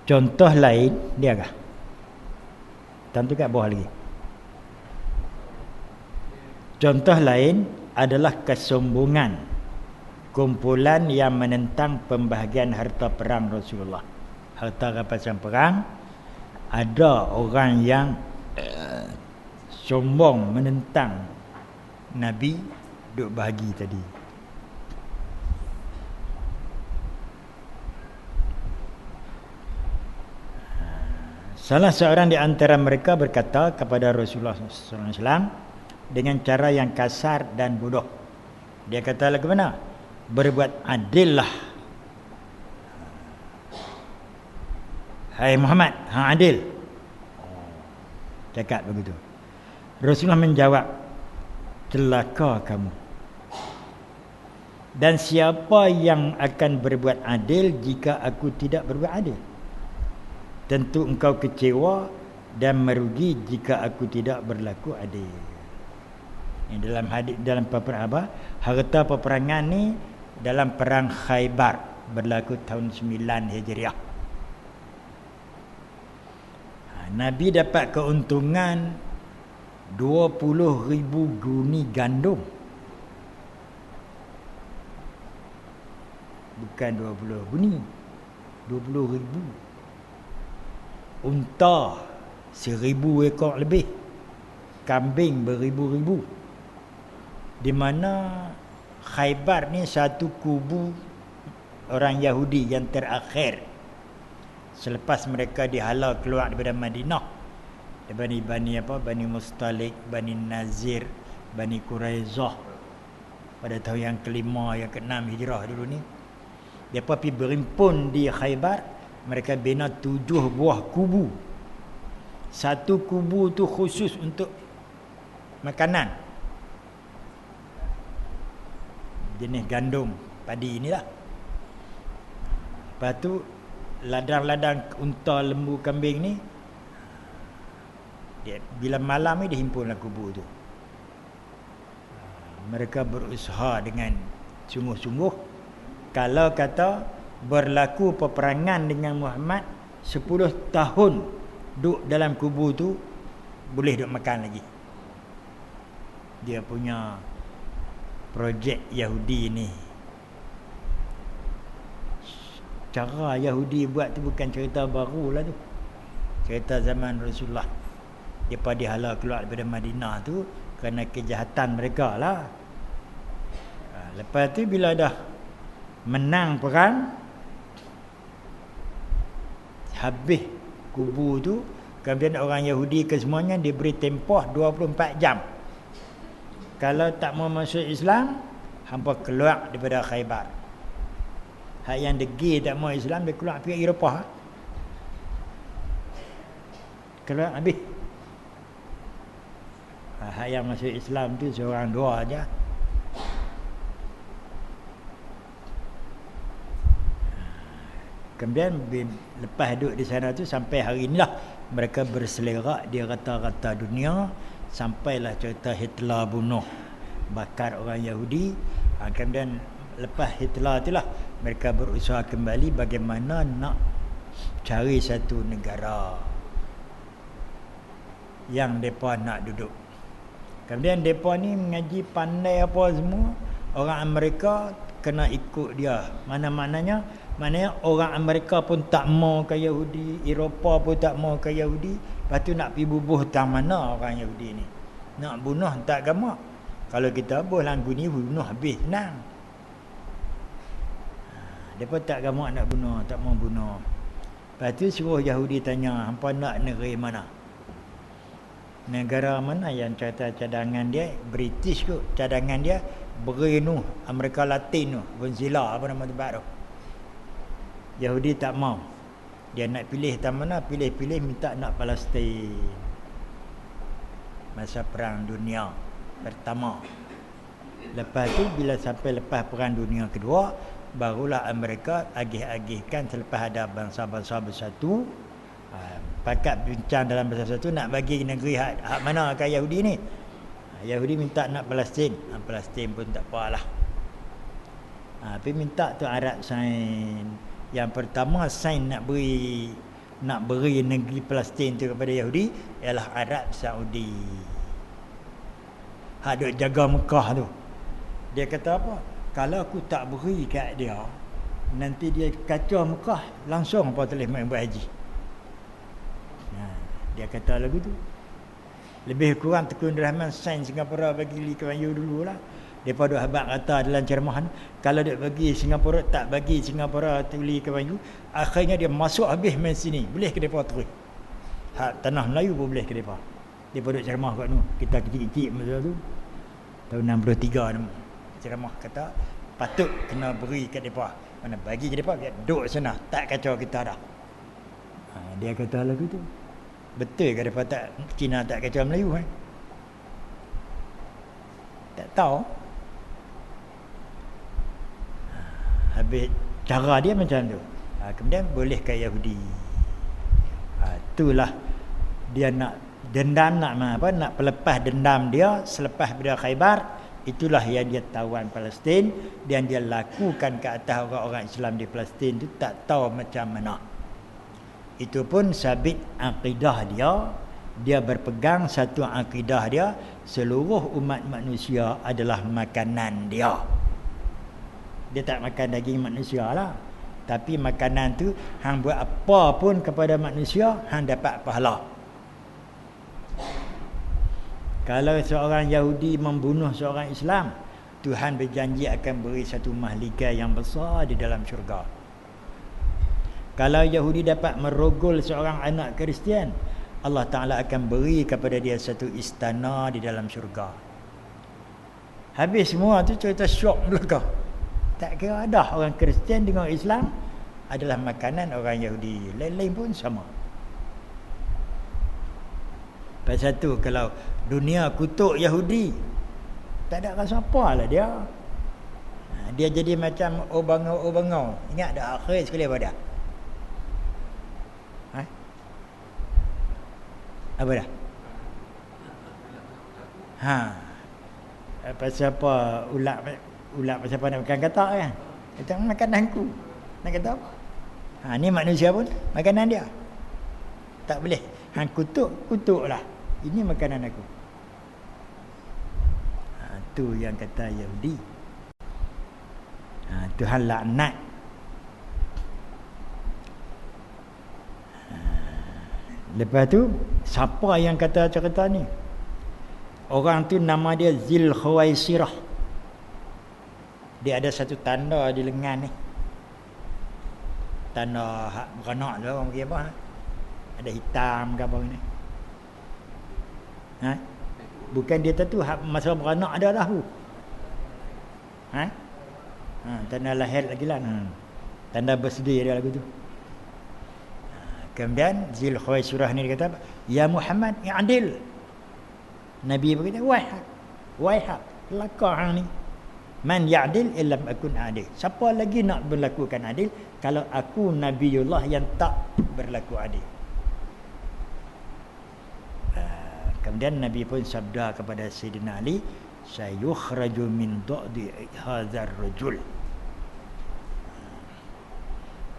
Contoh lain dia kah? Tentu kat bawah lagi. Contoh lain adalah kesombongan kumpulan yang menentang pembahagian harta perang Rasulullah. Harta rampasan perang, ada orang yang sombong menentang Nabi duk bahagi tadi. Salah seorang di antara mereka berkata kepada Rasulullah SAW dengan cara yang kasar dan bodoh. Dia kata lagu mana? Berbuat adil lah. Hai Muhammad, hang adil. Cakap begitu. Rasulullah menjawab, celaka kamu. Dan siapa yang akan berbuat adil jika aku tidak berbuat adil? Tentu engkau kecewa dan merugi jika aku tidak berlaku adil. Ini dalam hadis, dalam peperangan apa? Harta peperangan ni dalam perang Khaybar berlaku tahun 9 Hijriah. Nabi dapat keuntungan 20,000 guni gandum. Bukan 20 guni, 20,000. unta 1000 ekor lebih, kambing beribu-ribu. Di mana Khaybar ni satu kubu orang Yahudi yang terakhir selepas mereka dihalau keluar daripada Madinah, daripada Bani Mustalik, Bani Nazir, Bani Quraizah pada tahun yang kelima, yang keenam hijrah dulu ni. Mereka pergi berimpun di Khaybar. Mereka bina 7 buah kubu. Satu kubu tu khusus untuk makanan, jenis gandum, padi inilah. Lepas tu ladang-ladang unta, lembu, kambing ni bila malam ni dihimpunlah kubu tu. Mereka berusaha dengan sungguh-sungguh. Kalau kata berlaku peperangan dengan Muhammad 10 tahun duduk dalam kubu tu, boleh duduk makan lagi. Dia punya projek Yahudi ni. Cara Yahudi buat tu bukan cerita baru lah tu. Cerita zaman Rasulullah. Mereka dihalau keluar daripada Madinah tu kerana kejahatan mereka lah. Lepas tu bila dah menang perang, habis kubu tu, kemudian orang Yahudi kesemuanya diberi tempoh 24 jam. Kalau tak mau masuk Islam, hampa keluar daripada Khaybar. Hak yang degil tak mau Islam, dia keluar pergi Eropah. Keluar habis. Hak yang masuk Islam tu seorang dua aja. Kemudian lepas duduk di sana tu sampai hari inilah mereka berselerak di rata-rata dunia, sampailah cerita Hitler bunuh bakar orang Yahudi. Kemudian lepas Hitler itulah mereka berusaha kembali bagaimana nak cari satu negara yang mereka nak duduk. Kemudian mereka ni mengaji pandai apa semua. Orang Amerika kena ikut dia. Maknanya orang Amerika pun tak mau ke Yahudi, Eropah pun tak mau ke Yahudi. Lepas tu nak pergi bubuh tang mana orang Yahudi ni. Nak bunuh tak gamak. Kalau kita buh langgu ni bunuh habis senang. Depa tak gamak nak bunuh, tak mau bunuh. Lepas tu suruh Yahudi tanya, hampa nak negeri mana? Negara mana yang cadangan dia British kot, cadangan dia beri nu Amerika Latin tu, Venezuela apa nama tempat tu. Yahudi tak mau. Dia nak pilih tak mana, pilih-pilih minta nak Palestin. Masa perang dunia pertama. Lepas tu bila sampai lepas perang dunia kedua, barulah Amerika agih-agihkan selepas ada bangsa-bangsa bersatu, pakat bincang dalam bersatu nak bagi negeri hak mana ke Yahudi ni. Yahudi minta nak Palestin. Palestin pun tak apalah. Tapi minta tu Arab sign. Yang pertama sign nak beri negeri Palestin tu kepada Yahudi ialah Arab Saudi. Hak duk jaga Mekah tu. Dia kata apa? Kalau aku tak beri kat dia, nanti dia kacau Mekah, langsung apa tulis main buat haji. Dia kata lagu tu. Lebih kurang Tengku Abdul Rahman sign Singapura bagi Lee Kuan Yew dululah. Depa duk habaq kata dalam ceramahan, kalau dia bagi Singapura, tak bagi Singapura tu Lee Kuan Yew, akhirnya dia masuk habis main sini. Boleh ke depa terus? Hak tanah Melayu pun boleh ke depa. Depa duk ceramah kat tu. Kita kecil-kecil masa tu. Tahun 63 nama. Ceramah kata patut kena beri kat depa. Mana bagi ke depa, dia duduk sana, tak kacau kita dah. Dia kata lagu tu. Betul ke depa tak, Cina tak kacau Melayu kan? Tak tahu. Habis cara dia macam tu. Kemudian boleh ke Yahudi. Itulah dia nak dendam, nak pelepas dendam dia selepas pada Khaybar. Itulah yang dia tawan Palestin dan dia lakukan ke atas orang-orang Islam di Palestin tu, tak tahu macam mana. Itu pun sabit akidah dia berpegang satu akidah dia, seluruh umat manusia adalah makanan dia. Dia tak makan daging manusia lah. Tapi makanan tu hang buat apa pun kepada manusia, hang dapat pahala. Kalau seorang Yahudi membunuh seorang Islam, Tuhan berjanji akan beri satu mahligai yang besar di dalam syurga. Kalau Yahudi dapat merogol seorang anak Kristian, Allah Ta'ala akan beri kepada dia satu istana di dalam syurga. Habis semua tu cerita syok belakang. Tak kira ada orang Kristian dengan Islam adalah makanan orang Yahudi. Lain-lain pun sama. Pasal tu kalau dunia kutuk Yahudi, tak ada rasa apa lah dia. Dia jadi macam obangau-obangau. Ingat dah akhir sekali apa dah? Apa dah? Pasal apa ulat pasal apa nak makan katak kan? Kata makananku. Nak kata apa? Ni manusia pun makanan dia. Tak boleh. Hang kutuklah. Ini makanan aku. Tu yang kata Yahudi. Tuhan laknat. Lepas tu siapa yang kata cerita ni? Orang tu nama dia Zil Khawaisirah. Dia ada satu tanda di lengan ni. Tanda hak beranak tu orang kira apa? Ada hitam ke apa ni? Bukan dia tu hak masa beranak ada dah tu. Tanda lahir lagi lah. Tanda birthday dia lagu tu. Kemudian Zil Khawaisirah ni dia kata, "Ya Muhammad, i'dil." Nabi berkata, "Wahai kelakar hang ni. Man ya'dil illam akun adil." Siapa lagi nak berlakukan adil kalau aku Nabiullah yang tak berlaku adil? Kemudian Nabi pun sabda kepada Sayyidina Ali, "Sayukhraju min da'di hadzal rajul."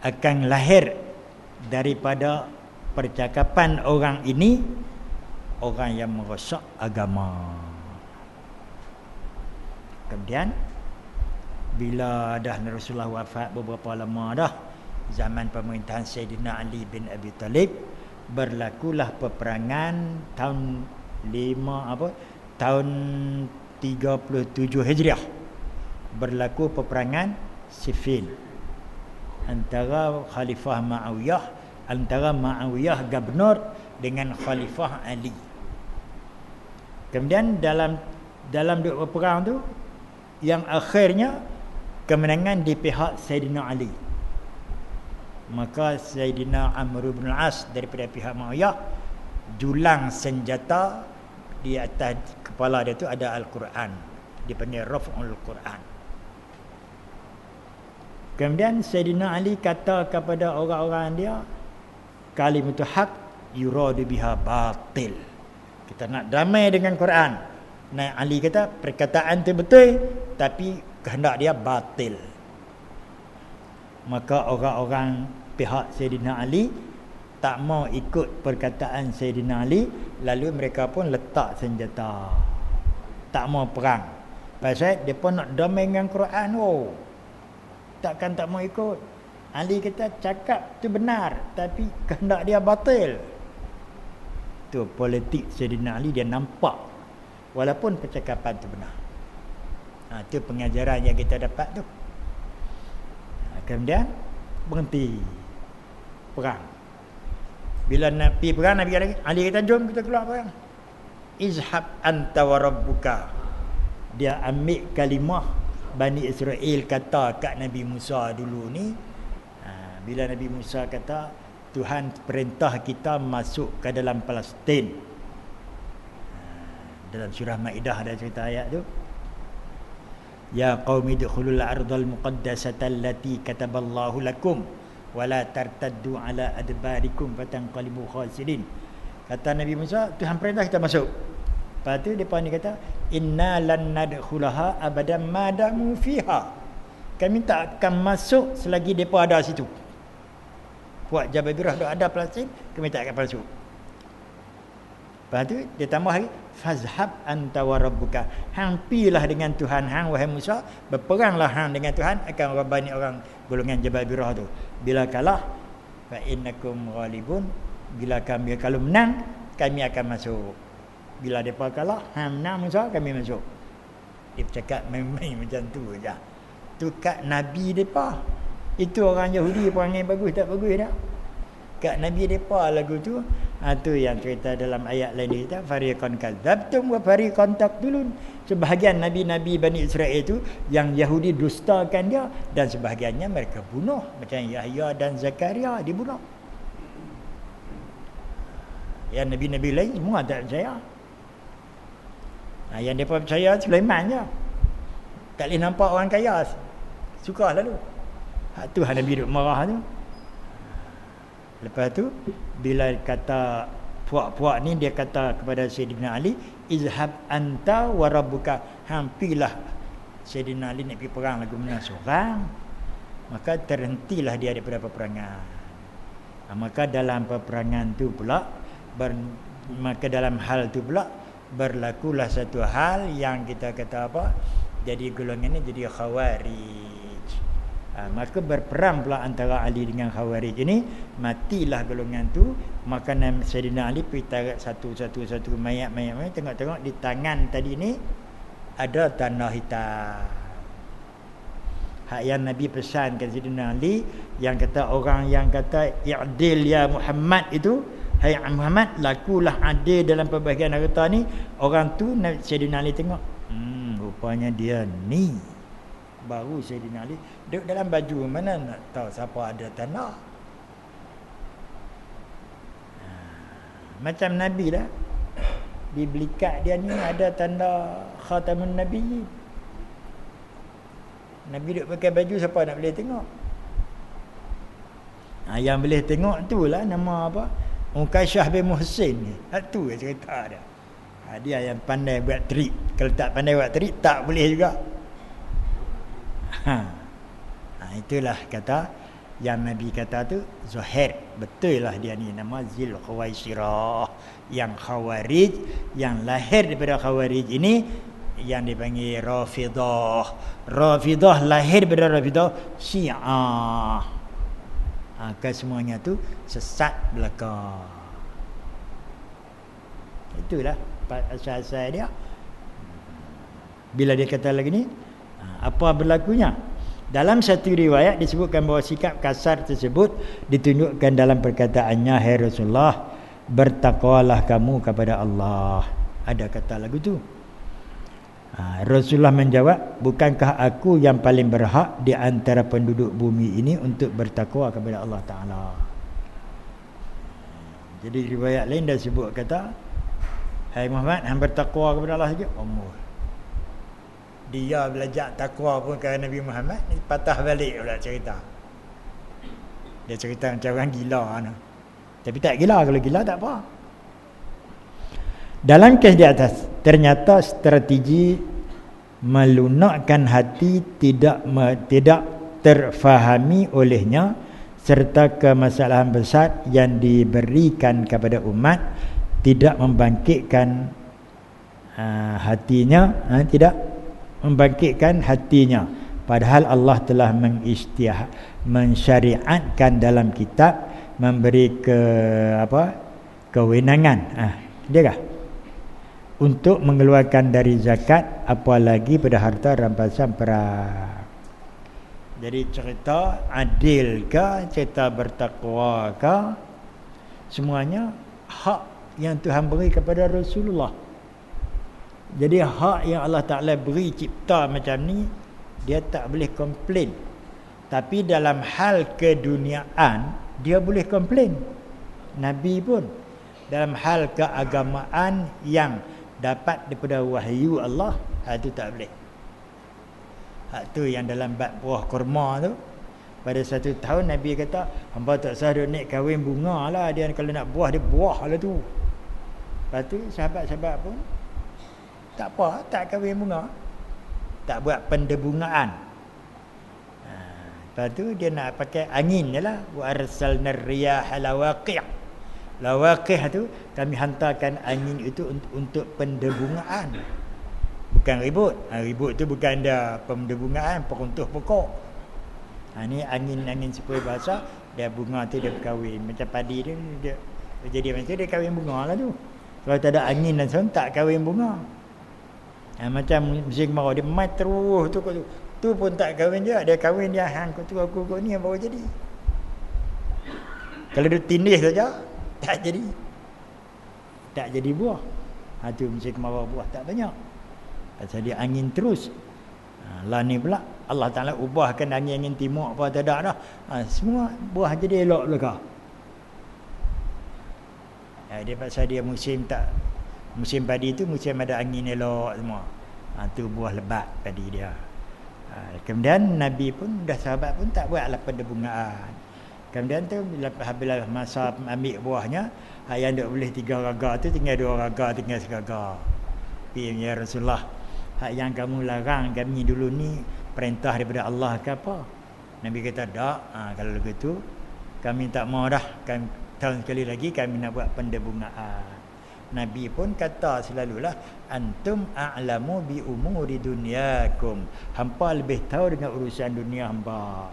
Akan lahir daripada percakapan orang ini orang yang merosak agama. Kemudian bila dah Rasulullah wafat beberapa lama dah, zaman pemerintahan Sayyidina Ali bin Abi Talib, berlakulah peperangan tahun 37 Hijriah. Berlaku peperangan Siffin antara Khalifah Muawiyah, antara Muawiyah gubernur dengan Khalifah Ali. Kemudian dalam dua perang tu, yang akhirnya kemenangan di pihak Sayyidina Ali. Maka Sayyidina Amr bin Al-As daripada pihak Muawiyah julang senjata, di atas kepala dia tu ada Al-Quran, dipanggil Raf'ul Quran. Kemudian Sayyidina Ali kata kepada orang-orang dia, kalimatul haq yuradu biha batil. Kita nak damai dengan Quran. Nah, Ali kata perkataan tu betul tapi kehendak dia batil. Maka orang-orang pihak Sayyidina Ali tak mau ikut perkataan Sayyidina Ali, lalu mereka pun letak senjata. Tak mau perang. Pasal depa nak damai dengan Quran. Takkan tak mau ikut. Ali kata cakap tu benar tapi kehendak dia batil. Tu politik Sayyidina Ali, dia nampak walaupun percakapan tu benar. Tu pengajaran yang kita dapat tu. Kemudian berhenti perang. Bila nak pergi perang, Nabi kata, Ali kata jom kita keluar perang. Izhab anta wa rabbuka. Dia ambil kalimah Bani Israel kata kat Nabi Musa dulu ni. Bila Nabi Musa kata Tuhan perintah kita masuk ke dalam Palestin. Dalam surah Maidah ada cerita ayat tu. Ya qaumi dukhulul ardal muqaddasata allati kataballahu lakum wala tartaddu ala adbarikum fatanqalibu khasirin. Kata Nabi Musa, Tuhan perintah kita masuk. Lepas tu depa ni kata, inna lan nadkhulaha abadan ma damu fiha. Kami tak akan masuk selagi depa ada situ. Puak Jababirah ada Palestin, kami tak akan masuk. Lepas tu dia tambah lagi fazhab anta wa rabbuka. Hang pilah dengan Tuhan hang wahai Musa, berperanglah hang dengan Tuhan akan rabani orang golongan Jabal Birah tu. Bila kalah fa innakum ghalibun, bila kami kalau menang kami akan masuk. Bila depa kalah hang menang Musa kami masuk. Dia cakap main-main macam tu aja. Tu kat nabi depa. Itu orang Yahudi perangai bagus tak bagus dah. Kat nabi depa lagu tu. Tu yang cerita dalam ayat lain kita fariqan kadzabtum wa fariqan taqtulun. Sebahagian nabi-nabi Bani Israel itu yang Yahudi dustakan dia dan sebahagiannya mereka bunuh, macam Yahya dan Zakaria dibunuh. Yang nabi-nabi lain semua tak percaya. Yang mereka percaya Sulaiman je. Tak boleh nampak orang kaya suka lalu. Tu Nabi duk marah tu. Lepas tu bila kata puak-puak ni dia kata kepada Sayyidina Ali, izhab anta wa rabbuka, hampilah Sayyidina Ali nak pergi perang lagu mana seorang. Maka terhentilah dia daripada peperangan. Maka dalam peperangan tu pula maka dalam hal tu pula berlakulah satu hal yang kita kata apa, jadi golongan ni jadi Khawarij. Maka berperang pula antara Ali dengan Khawarij ini, matilah golongan tu. Maka Sayyidina Ali pergi tarik satu mayat-mayat, tengok-tengok di tangan tadi ni ada tanah hitam. Hak yang Nabi pesan ke Sayyidina Ali, yang kata orang yang kata i'dil ya Muhammad itu, hai Muhammad lakulah adil dalam pembahagian harta ni. Orang tu Sayyidina Ali tengok, rupanya dia ni. Baru Sayyidina Ali duduk dalam baju, mana nak tahu siapa ada tanah. Macam Nabi dah di belikat dia ni ada tanda khatamun Nabi. Nabi duduk pakai baju, siapa nak boleh tengok? Yang boleh tengok tu lah nama apa, Ukaisyah bin Muhsin ni. Tu cerita dia. Dia yang pandai buat trik. Kalau tak pandai buat trik tak boleh juga. Itulah kata yang Nabi kata tu Zuhair. Betul lah dia ni nama Zil Khawaisirah. Yang Khawarij, yang lahir daripada Khawarij ini yang dipanggil Rafidah. Rafidah lahir daripada Rafidah Syiah. Kesemuanya tu sesat belaka. Itulah asal-asal dia. Bila dia kata lagi ni, apa berlakunya? Dalam satu riwayat disebutkan bahawa sikap kasar tersebut ditunjukkan dalam perkataannya, hai Rasulullah, bertakwalah kamu kepada Allah. Ada kata lagu tu. Rasulullah menjawab, bukankah aku yang paling berhak di antara penduduk bumi ini untuk bertakwa kepada Allah Ta'ala. Jadi riwayat lain dah sebut kata, hai Muhammad, hang bertakwa kepada Allah saja. Dia belajar takwa pun kerana Nabi Muhammad ni patah balik pula cerita. Dia cerita macam orang gila no. Tapi tak gila, kalau gila tak apa. Dalam kes di atas ternyata strategi melunakkan hati tidak terfahami olehnya, serta kemasalahan besar yang diberikan kepada umat tidak membangkitkan hatinya, padahal Allah telah mensyariatkan dalam kitab, memberi kewenangan dia kah untuk mengeluarkan dari zakat, apalagi pada harta rampasan perang. Jadi cerita adil ke, cerita bertakwa ke, semuanya hak yang Tuhan beri kepada Rasulullah. Jadi hak yang Allah Ta'ala beri cipta macam ni, dia tak boleh komplain. Tapi dalam hal keduniaan, dia boleh komplain. Nabi pun dalam hal keagamaan yang dapat daripada wahyu Allah, itu tak boleh. Tu yang dalam bab buah kurma tu, pada satu tahun Nabi kata, hamba tak sah dia naik kahwin bunga lah, dia kalau nak buah dia buah lah tu. Lepas tu sahabat-sahabat pun tak apa, tak kahwin bunga, tak buat pendebungaan. Lepas tu dia nak pakai angin je lah. Wa arsalna riyaha lawaqi', Lawaqih tu kami hantarkan angin itu untuk pendebungaan. Bukan ribut. Ribut tu bukan ada pendebungaan, peruntuh pokok. Ni angin sepoi basah, dia bunga tu dia berkahwin. Macam padi dia jadi macam dia kahwin bunga lah tu. Kalau tak ada angin dan sebagainya tak kahwin bunga. Macam musim kemarau dia mai terus tu pun tak kahwin dia. Dia kahwin dia hang aku ni yang baru jadi. Kalau dia tindih saja tak jadi buah. Tu musim kemarau buah tak banyak. Pasal dia angin terus. Lah ni pula Allah Ta'ala ubahkan angin timur apa tak ada dah. Semua buah jadi elok belaka. Dia pasal dia musim padi tu musim ada angin elok semua. Tu buah lebat padi dia. Kemudian Nabi pun dah sahabat pun tak buatlah pendebungaan. Kemudian tu bila masa ambil buahnya, yang duk boleh 3 raga tu tinggal 2 raga, tinggal segaga. Ya Rasulullah, hak yang kamu larang kami dulu ni perintah daripada Allah ke apa? Nabi kata tak. Kalau begitu kami tak mau dah. Tahun sekali lagi kami nak buat pendebungaan. Nabi pun kata selalulah, antum a'lamu bi umuri dunyakum. Hampa lebih tahu dengan urusan dunia hamba.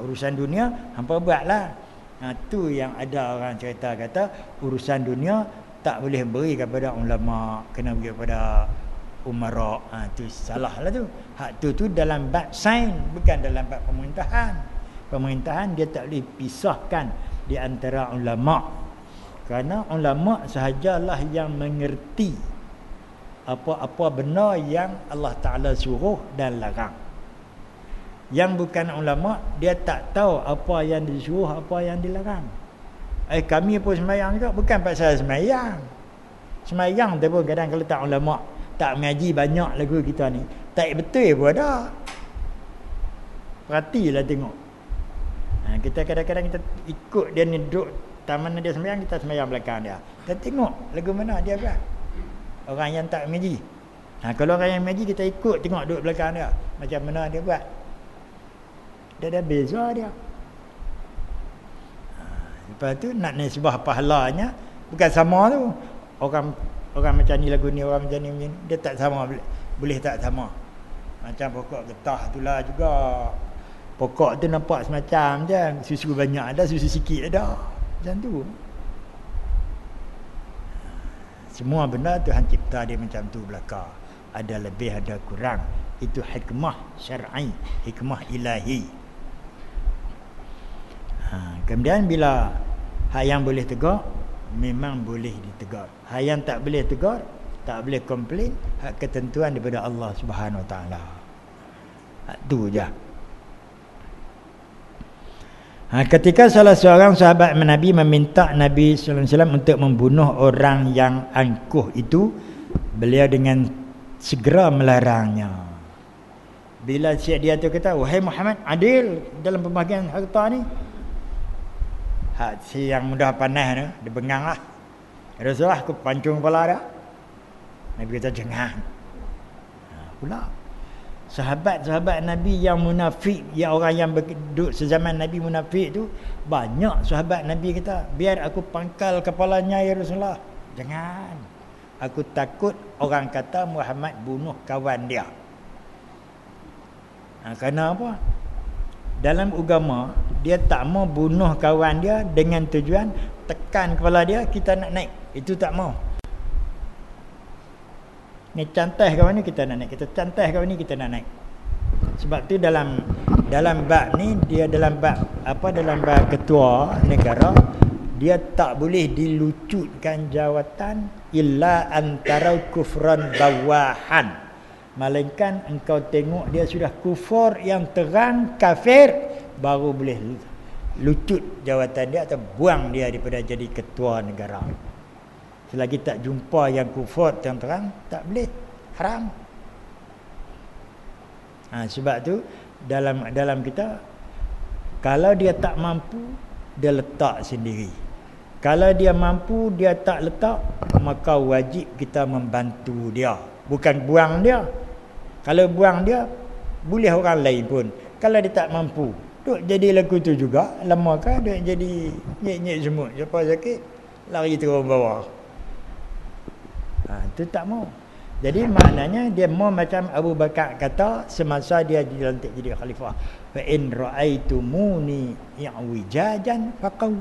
Urusan dunia hampa buatlah. Tu yang ada orang cerita kata urusan dunia tak boleh beri kepada ulama, kena beri kepada umara. Tu salah lah tu. Hak tu dalam bab sains, bukan dalam bab pemerintahan. Pemerintahan dia tak boleh pisahkan di antara ulama. Kerana ulama sahajalah yang mengerti apa-apa benar yang Allah Ta'ala suruh dan larang. Yang bukan ulama, dia tak tahu apa yang disuruh, apa yang dilarang. Kami pun semayang juga, bukan pasal semayang. Semayang tu pun kadang kalau tak ulama, tak mengaji banyak lagu kita ni, tak betul pun ada. Perhatilah tengok. Kita kadang-kadang kita ikut dia ni duduk taman dia semayang, kita semayang belakang dia. Kita tengok lagu mana dia buat. Orang yang tak mengaji. Kalau orang yang mengaji kita ikut tengok duduk belakang dia, macam mana dia buat. Dia ada beza dia. Lepas tu nak nisbah pahalanya bukan sama tu. Orang macam ni lagu ni, orang macam ni dia tak sama, boleh tak sama. Macam pokok getah itulah juga. Pokok tu nampak semacam je, susu banyak ada, susu sikit ada. Macam tu. Semua benda Tuhan cipta dia macam tu belaka. Ada lebih, ada kurang. Itu hikmah syar'i, hikmah ilahi. Kemudian bila hak yang boleh tegur, memang boleh ditegur. Hak yang tak boleh tegur, tak boleh komplain, hak ketentuan daripada Allah Subhanahu Wa Taala. Tu je. Ketika salah seorang sahabat Nabi meminta Nabi sallallahu alaihi wasallam untuk membunuh orang yang angkuh itu, beliau dengan segera melarangnya. Bila dia tu kata, wahai Muhammad, adil dalam pembagian harta ni. Si yang mudah panas tu, dia bengang lah. Rasulullah, aku pancung kepala dia. Nabi kata, jangan. Pula sahabat-sahabat Nabi yang munafik, yang orang yang duduk sezaman Nabi munafik tu, banyak sahabat Nabi kata, biar aku pangkal kepalanya ya Rasulullah. Jangan. Aku takut orang kata Muhammad bunuh kawan dia. Kerana apa? Dalam agama, dia tak mau bunuh kawan dia dengan tujuan tekan kepala dia, kita nak naik. Itu tak mau. Ni cantai kawan ni kita nak naik, kita cantai kawan ni kita nak naik. Sebab tu dalam bab ni, dia dalam bab ketua negara, dia tak boleh dilucutkan jawatan illa antara kufran bawahan, melainkan engkau tengok dia sudah kufur yang terang, kafir, baru boleh lucut jawatan dia atau buang dia daripada jadi ketua negara. Selagi tak jumpa yang kufur yang terang, tak boleh, haram. Sebab tu dalam kita, kalau dia tak mampu, dia letak sendiri. Kalau dia mampu, dia tak letak, maka wajib kita membantu dia, bukan buang dia. Kalau buang dia, boleh orang lain pun. Kalau dia tak mampu, Duk jadi lagu tu juga, lama kan duk jadi nyek-nyek semut. Siapa sakit, lari turun bawah. Tu tak mau. Jadi maknanya dia mau macam Abu Bakar kata semasa dia dilantik jadi khalifah. Fa in ra'aitumuni i'wijajan faqaw